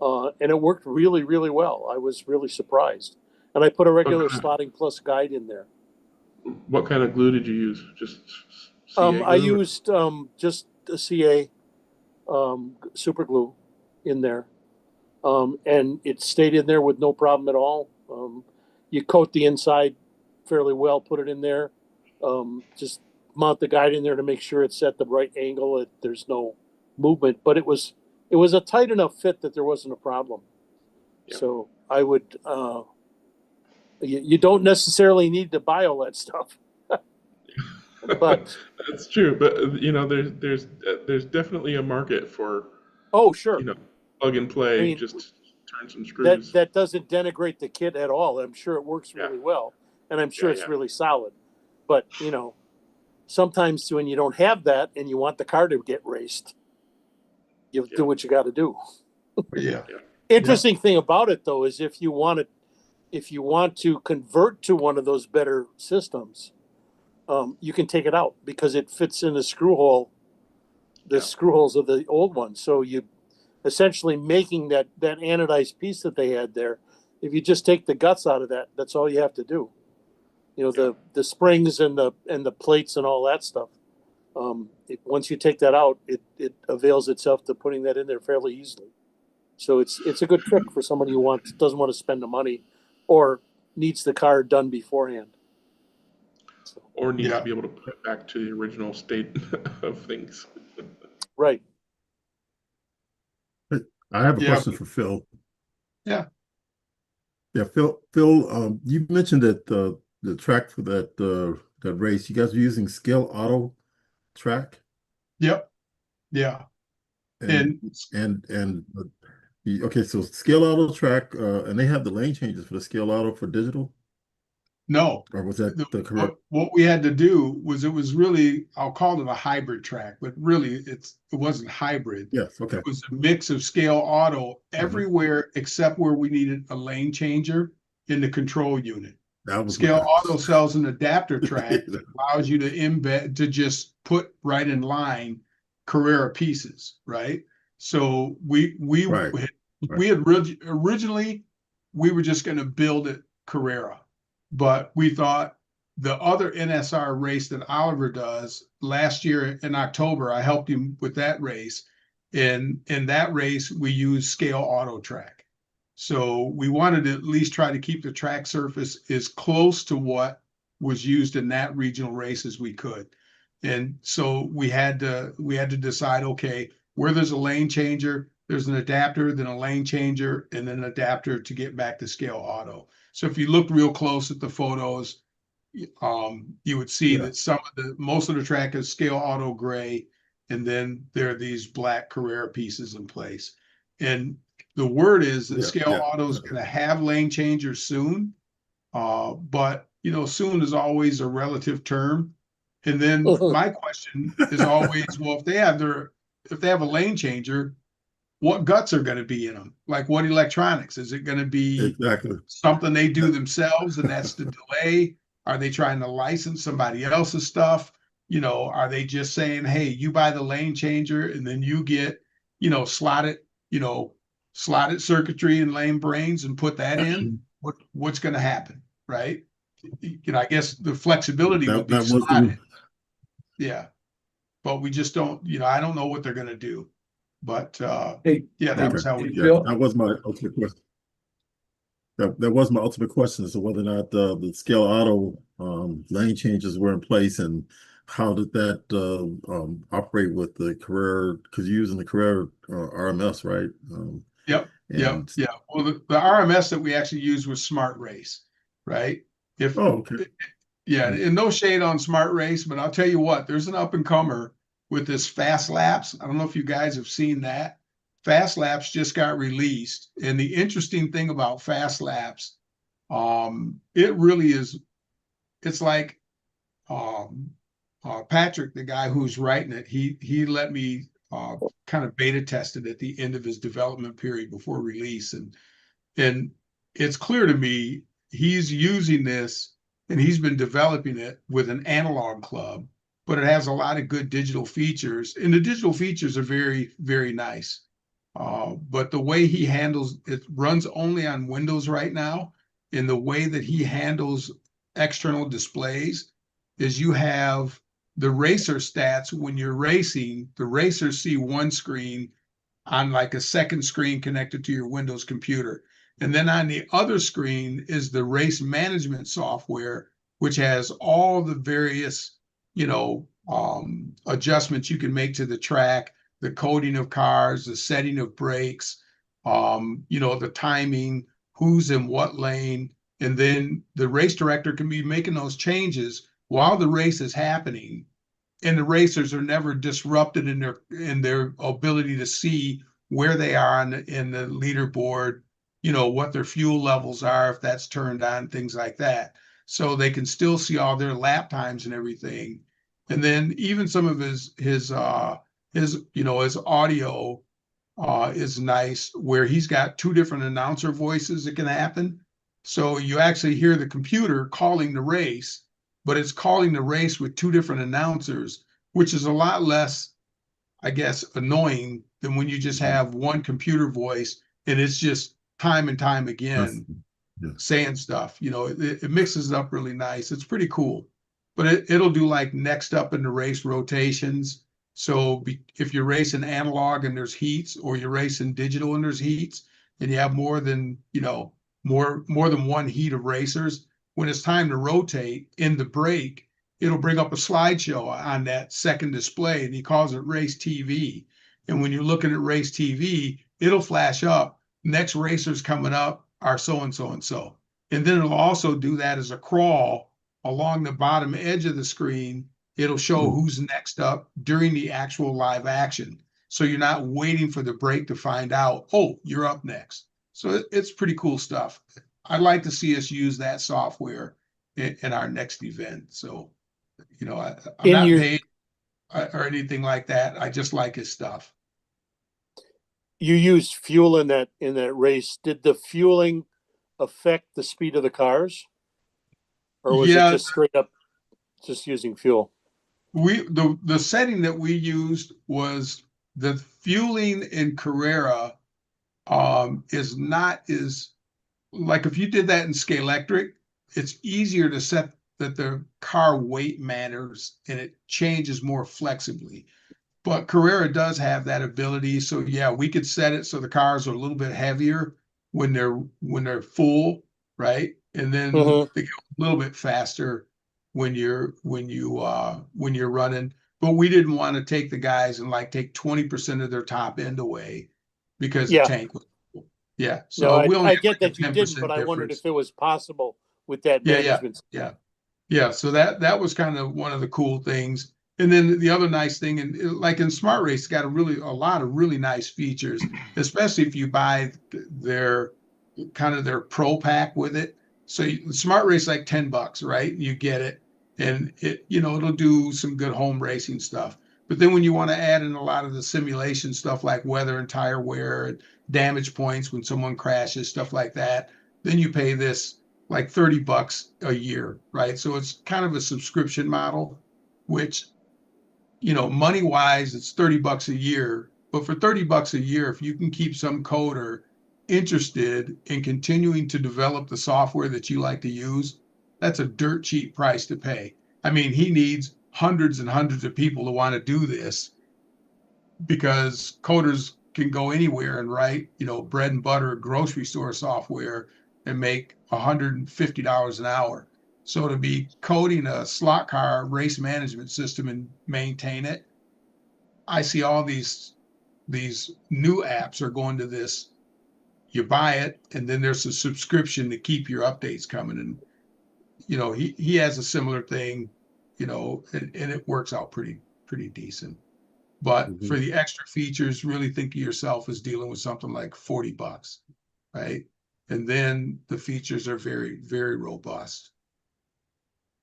and it worked really, really well. I was really surprised. And I put a regular slotting plus guide in there. What kind of glue did you use? Just CA glue? I used just a CA super glue in there, and it stayed in there with no problem at all. You coat the inside fairly well, put it in there, just mount the guide in there to make sure it's at the right angle. There's no movement, but it was a tight enough fit that there wasn't a problem. Yeah. So I would. You don't necessarily need to buy all that stuff, but that's true. But there's definitely a market for. Oh, sure. Plug and play. Just turn some screws. That doesn't denigrate the kit at all. I'm sure it works really well, and I'm sure it's really solid. But sometimes when you don't have that and you want the car to get raced, you do what you got to do. Interesting thing about it though is if you want to convert to one of those better systems, you can take it out because it fits in the screw hole, screw holes of the old one. So you essentially making that anodized piece that they had there. If you just take the guts out of that, that's all you have to do. The springs and the plates and all that stuff. Once you take that out, it avails itself to putting that in there fairly easily. So it's a good trick for somebody who doesn't want to spend the money or needs the car done beforehand. Or needs to be able to put it back to the original state of things. Right. I have a question for Phil. Yeah. Yeah, Phil, you mentioned that the track for that race, you guys are using Scale Auto track? Yep. Yeah. Okay, so Scale Auto track, and they have the lane changes for the Scale Auto for digital? No. Or was that the correct? What we had to do was, it was really, I'll call it a hybrid track, but really it wasn't hybrid. Yes, okay. It was a mix of Scale Auto everywhere except where we needed a lane changer in the control unit. Scale Auto sells an adapter track that allows you to embed, to just put right in line Carrera pieces, right? So we had originally we were just going to build it Carrera, but we thought the other NSR race that Oliver does last year in October, I helped him with that race. In that race, we used Scale Auto track. So we wanted to at least try to keep the track surface as close to what was used in that regional race as we could. And so we had to decide, okay, where there's a lane changer, there's an adapter, then a lane changer, and then an adapter to get back to Scale Auto. So if you look real close at the photos, you would see that most of the track is Scale Auto gray, and then there are these black Carrera pieces in place. And the word is that Scale Auto is going to have lane changers soon, but soon is always a relative term. And then my question is always, well, if they have a lane changer, what guts are going to be in them? Like what electronics? Is it going to be Exactly. something they do themselves and that's the delay? Are they trying to license somebody else's stuff? You know, are they just saying, hey, you buy the lane changer and then you get, slotted circuitry and lane brains and put that in? What's going to happen, right? I guess the flexibility would be slotted. Yeah. But we just don't, I don't know what they're going to do. But that was how we did it. That was my ultimate question. That was my ultimate question as to whether or not the scale auto lane changes were in place, and how did that operate with the Carrera, because you're using the Carrera RMS, right? Yep. Well, the RMS that we actually used was Smart Race, right? And no shade on Smart Race, but I'll tell you what, there's an up and comer with this Fast Laps. I don't know if you guys have seen that. Fast Laps just got released. And the interesting thing about Fast Laps, it really is, it's like Patrick, the guy who's writing it, he let me kind of beta test it at the end of his development period before release. And it's clear to me he's using this and he's been developing it with an analog club, but it has a lot of good digital features, and the digital features are very, very nice. But the way he handles it, runs only on Windows right now, and the way that he handles external displays is you have the racer stats. When you're racing, the racers see one screen on like a second screen connected to your Windows computer. And then on the other screen is the race management software, which has all the various adjustments you can make to the track, the coding of cars, the setting of brakes, the timing, who's in what lane. And then the race director can be making those changes while the race is happening. And the racers are never disrupted in their ability to see where they are in the leaderboard, what their fuel levels are, if that's turned on, things like that. So they can still see all their lap times and everything. And then even some of his audio is nice, where he's got two different announcer voices that can happen. So you actually hear the computer calling the race, but it's calling the race with two different announcers, which is a lot less, I guess, annoying than when you just have one computer voice and it's just time and time again saying stuff. It mixes it up really nice. It's pretty cool. But it'll do like next up in the race rotations. So if you're racing analog and there's heats, or you're racing digital and there's heats, and you have more than one heat of racers, when it's time to rotate in the break, it'll bring up a slideshow on that second display, and he calls it Race TV. And when you're looking at Race TV, it'll flash up, next racers coming up are so and so and so. And then it'll also do that as a crawl along the bottom edge of the screen. It'll show who's next up during the actual live action. So you're not waiting for the break to find out, oh, you're up next. So it's pretty cool stuff. I'd like to see us use that software in our next event. So, I'm not paid or anything like that. I just like his stuff. You used fuel in that race. Did the fueling affect the speed of the cars? Or was it just straight up just using fuel? The setting that we used was the fueling in Carrera is not as, like, if you did that in Scalextric, it's easier to set that the car weight matters and it changes more flexibly. But Carrera does have that ability. So yeah, we could set it so the cars are a little bit heavier when they're full, right? And then they go a little bit faster when you're running. But we didn't want to take the guys and like take 20% of their top end away because the tank was full. Yeah. So I get that you didn't, but I wondered if it was possible with that management. Yeah. So that was kind of one of the cool things. And then the other nice thing, and like in Smart Race, it's got a lot of really nice features, especially if you buy their pro pack with it. So Smart Race like $10, right? You get it, and it'll do some good home racing stuff. But then when you want to add in a lot of the simulation stuff like weather and tire wear, damage points when someone crashes, stuff like that, then you pay this like $30 a year, right? So it's kind of a subscription model, which, money wise, it's $30 a year. But for $30 a year, if you can keep some coder interested in continuing to develop the software that you like to use, that's a dirt cheap price to pay. I mean, he needs hundreds and hundreds of people to want to do this because coders can go anywhere and write, bread and butter grocery store software and make $150 an hour. So to be coding a slot car race management system and maintain it, I see all these new apps are going to this. You buy it, and then there's a subscription to keep your updates coming. And he has a similar thing, and it works out pretty decent. But for the extra features, really think of yourself as dealing with something like $40, right? And then the features are very, very robust.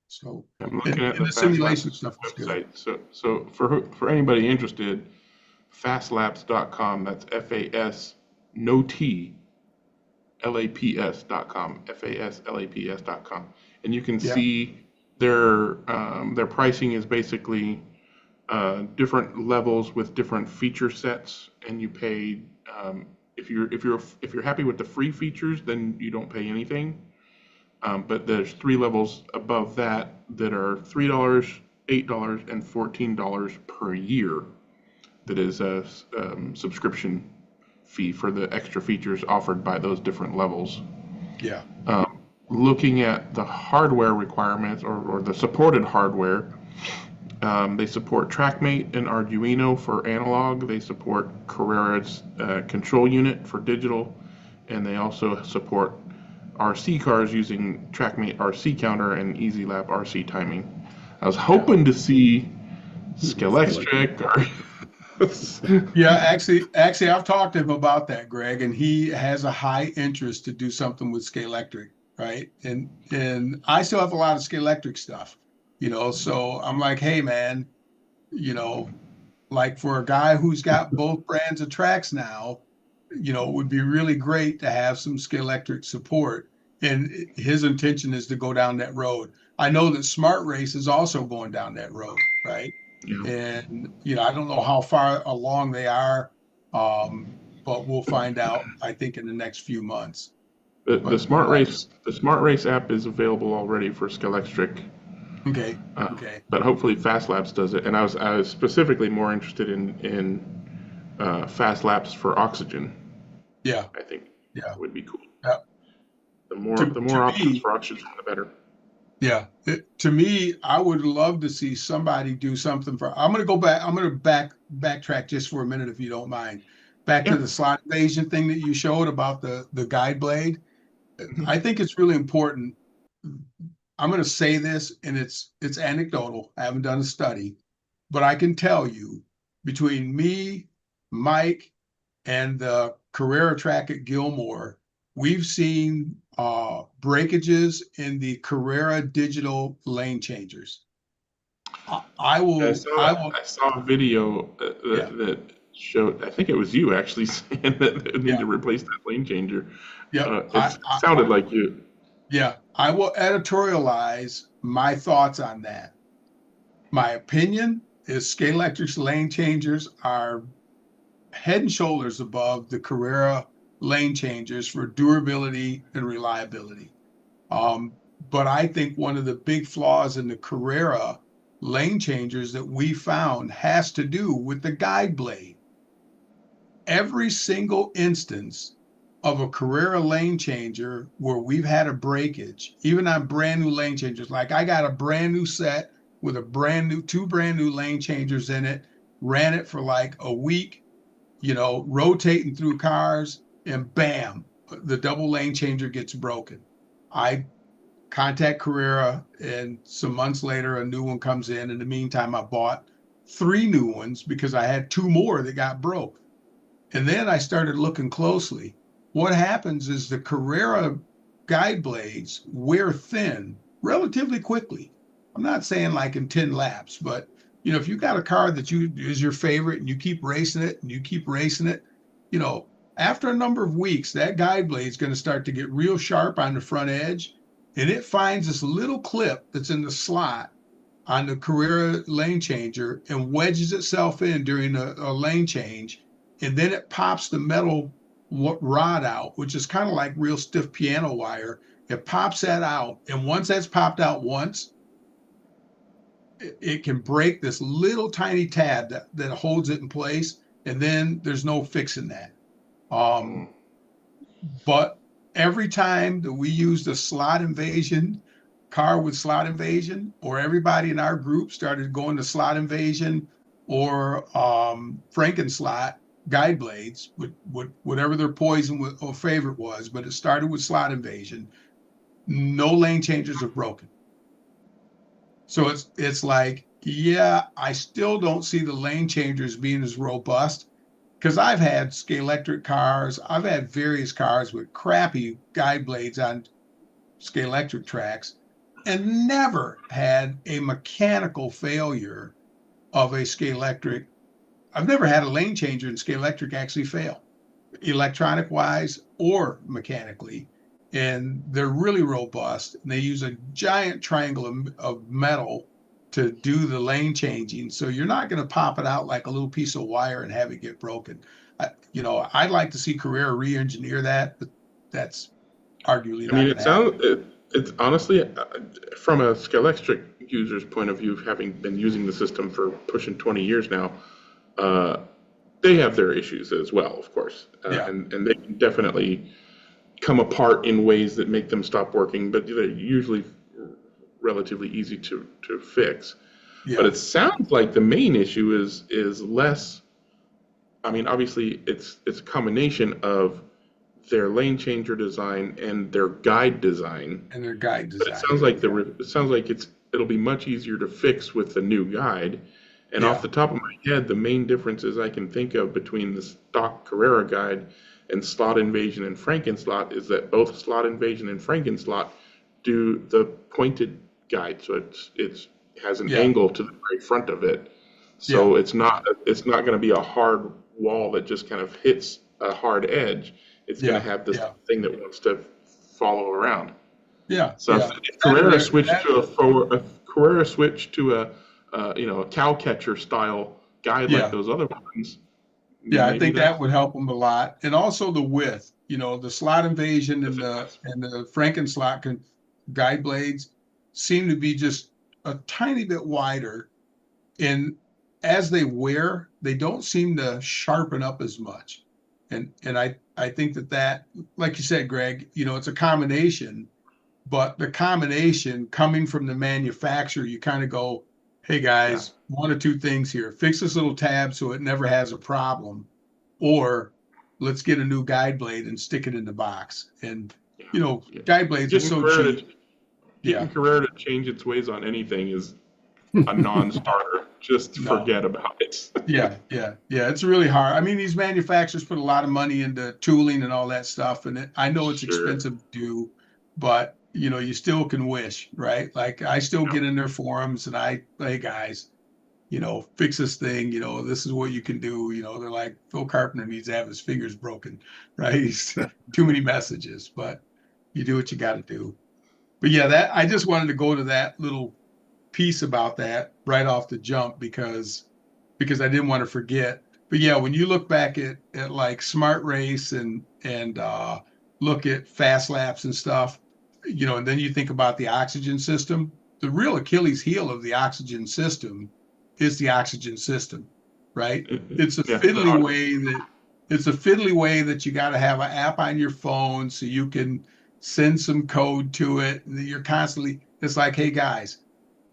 So I'm looking at the simulation stuff is good. So for anybody interested, fastlabs.com. That's FAS no T LAPS.com. FASLAPS.com. And you can see their pricing is basically different levels with different feature sets, and you pay if you're happy with the free features, then you don't pay anything. But there's 3 levels above that are $3, $8, and $14 per year. That is a subscription fee for the extra features offered by those different levels. Yeah. Looking at the hardware requirements or the supported hardware, they support TrackMate and Arduino for analog. They support Carrera's control unit for digital, and they also support RC cars using TrackMate RC counter and EasyLab RC timing. I was hoping to see Scalextric or yeah, actually, I've talked to him about that, Greg, and he has a high interest to do something with Scalextric, right? And I still have a lot of Scalextric stuff, so I'm like, hey, man, like for a guy who's got both brands of tracks now, it would be really great to have some Scalextric support. And his intention is to go down that road. I know that Smart Race is also going down that road, right? Yeah. And I don't know how far along they are, but we'll find out, I think, in the next few months. The Smart Race app is available already for Scalextric. Okay. Okay. But hopefully FastLabs does it. And I was specifically more interested in FastLabs for Oxygen. Yeah. I think that would be cool. Yeah. The more options for Oxygen, the better. Yeah. To me, I would love to see somebody do something for. I'm going to go back. I'm going to backtrack just for a minute, if you don't mind. Back to the slot invasion thing that you showed about the guide blade. I think it's really important. I'm going to say this, and it's anecdotal. I haven't done a study, but I can tell you, between me, Mike, and the Carrera track at Gilmore, we've seen breakages in the Carrera digital lane changers. I saw a video that showed, I think it was you actually saying that they need to replace that lane changer. Yeah, it sounded like you. Yeah, I will editorialize my thoughts on that. My opinion is Scalextric's lane changers are head and shoulders above the Carrera lane changers for durability and reliability. But I think one of the big flaws in the Carrera lane changers that we found has to do with the guide blade. Every single instance of a Carrera lane changer where we've had a breakage, even on brand new lane changers, like I got a brand new set with two brand new lane changers in it, ran it for like a week, rotating through cars, and bam, the double lane changer gets broken. I contact Carrera, and some months later, a new one comes in. In the meantime, I bought 3 new ones because I had 2 more that got broke. And then I started looking closely. What happens is the Carrera guide blades wear thin relatively quickly. I'm not saying like in 10 laps, but you know, if you got a car that is your favorite and you keep racing it and you keep racing it, you know, after a number of weeks, that guide blade is going to start to get real sharp on the front edge, and it finds this little clip that's in the slot on the Carrera lane changer and wedges itself in during a lane change, and then it pops the metal rod out, which is kind of like real stiff piano wire. It pops that out, and once that's popped out once, it can break this little tiny tab that holds it in place, and then there's no fixing that. But every time that we used a slot invasion, car with slot invasion, or everybody in our group started going to slot invasion or Frankenslot guide blades, with whatever their poison or favorite was, but it started with slot invasion, no lane changers are broken. So it's like, yeah, I still don't see the lane changers being as robust, because I've had Scalextric cars, I've had various cars with crappy guide blades on Scalextric tracks, and never had a mechanical failure of a Scalextric. I've never had a lane changer in Scalextric actually fail, electronic wise or mechanically. And they're really robust. And they use a giant triangle of metal to do the lane changing. So you're not going to pop it out like a little piece of wire and have it get broken. You know, I'd like to see Carrera re-engineer that, but that's arguably not. I mean, it's honestly, from a Scalextric user's point of view, having been using the system for pushing 20 years now, they have their issues as well, of course. And they can definitely come apart in ways that make them stop working, but they're usually relatively easy to fix. Yeah. But it sounds like the main issue is less. I mean, obviously, it's a combination of their lane changer design and their guide design. And their guide design. But it sounds like it'll be much easier to fix with the new guide. And off the top of my head, the main differences I can think of between the stock Carrera guide and Slot Invasion and Frankenslot is that both Slot Invasion and Frankenslot do the pointed guide, so it has an angle to the very front of it. So it's not going to be a hard wall that just kind of hits a hard edge. It's going to have this thing that wants to follow around. Yeah. So if Carrera switched to a cow catcher style guide like those other ones. Yeah, I think that would help them a lot. And also the width, you know, the Slot Invasion and the Frankenslot guide blades seem to be just a tiny bit wider. And as they wear, they don't seem to sharpen up as much. And I think that, like you said, Greg, you know, it's a combination, but the combination coming from the manufacturer, you kind of go, hey guys, one of two things here. Fix this little tab so it never has a problem, or let's get a new guide blade and stick it in the box. And, you know, guide blades are so cheap. Getting Carrera to change its ways on anything is a non-starter. Just forget about it. Yeah. It's really hard. I mean, these manufacturers put a lot of money into tooling and all that stuff. And I know it's expensive to do, but you know, you still can wish, right? Like I still get in their forums and hey guys, you know, fix this thing, you know, this is what you can do. You know, they're like, Phil Carpenter needs to have his fingers broken, right? Too many messages, but you do what you got to do. But yeah, I just wanted to go to that little piece about that right off the jump because I didn't want to forget. But yeah, when you look back at like Smart Race and look at Fast Laps and stuff, you know, and then you think about the oxygen system, the real Achilles heel of the oxygen system is the oxygen system, right? It's a fiddly way that you got to have an app on your phone so you can send some code to it. You're constantly, it's like, hey guys,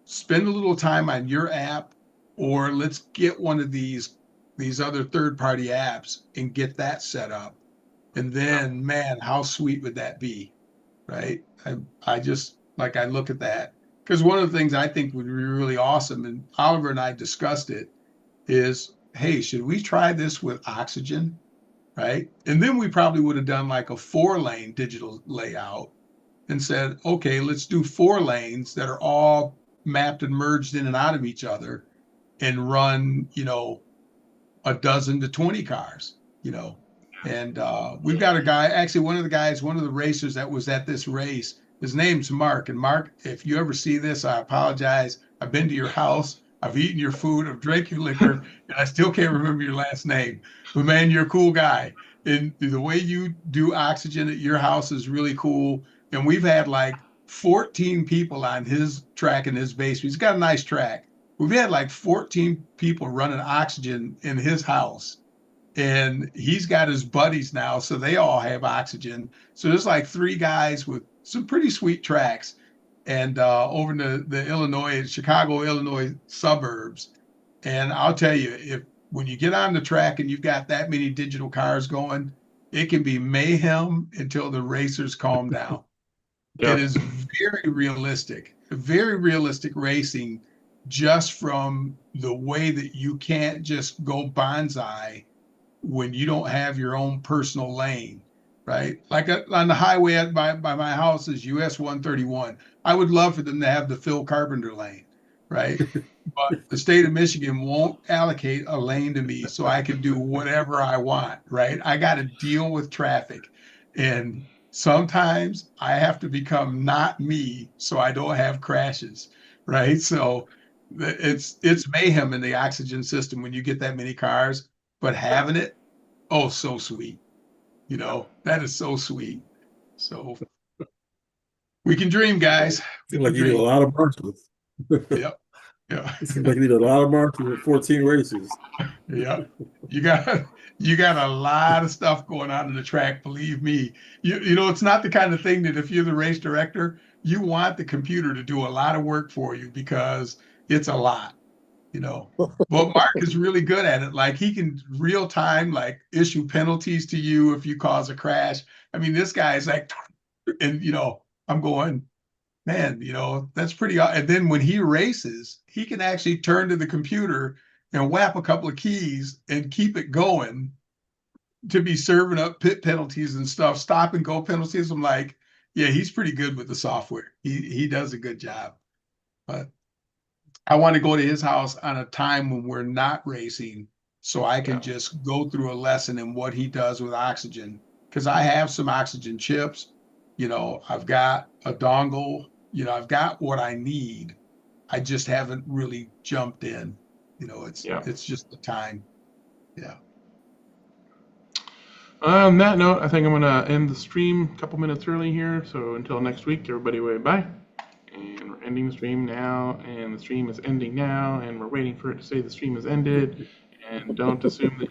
spend a little time on your app, or let's get one of these other third-party apps and get that set up. And then, man, how sweet would that be, right? I just, like, I look at that. Because one of the things I think would be really awesome, and Oliver and I discussed it, is, hey, should we try this with oxygen, right? And then we probably would have done like a 4-lane digital layout and said, okay, let's do 4 lanes that are all mapped and merged in and out of each other and run, a dozen to 20 cars, And we've got a guy, actually one of the racers that was at this race, his name's Mark. And Mark, if you ever see this, I apologize. I've been to your house. I've eaten your food. I've drank your liquor. And I still can't remember your last name. But man, you're a cool guy. And the way you do oxygen at your house is really cool. And we've had like 14 people on his track in his basement. He's got a nice track. We've had like 14 people running oxygen in his house. And he's got his buddies now, so they all have oxygen. So there's like 3 guys with some pretty sweet tracks, and over in the Chicago, Illinois suburbs. And I'll tell you, when you get on the track and you've got that many digital cars going, it can be mayhem until the racers calm down. Yeah. It is very realistic racing, just from the way that you can't just go bonsai when you don't have your own personal lane, right? Like on the highway by my house is US 131. I would love for them to have the Phil Carpenter lane, right? But the state of Michigan won't allocate a lane to me so I can do whatever I want, right? I got to deal with traffic. And sometimes I have to become not me so I don't have crashes, right? So it's mayhem in the oxygen system when you get that many cars. But having it, oh, so sweet. That is so sweet. So we can dream, guys. Seems like you need a lot of marshals. Yep. Yeah. It seems like you need a lot of marshals with 14 races. Yeah. You got a lot of stuff going on in the track, believe me. It's not the kind of thing that if you're the race director, you want the computer to do a lot of work for you because it's a lot. But Mark is really good at it. Like he can real time, like issue penalties to you if you cause a crash. I mean, this guy is like, and I'm going, man, that's pretty. And then when he races, he can actually turn to the computer and whap a couple of keys and keep it going to be serving up pit penalties and stuff, stop and go penalties. I'm like, yeah, he's pretty good with the software. He does a good job. But I want to go to his house on a time when we're not racing so I can just go through a lesson in what he does with oxygen. Because I have some oxygen chips, I've got a dongle, I've got what I need. I just haven't really jumped in. It's just the time. Yeah. On that note, I think I'm going to end the stream a couple minutes early here. So until next week, everybody wave bye. And we're ending the stream now, and the stream is ending now, and we're waiting for it to say the stream is ended. And don't assume that you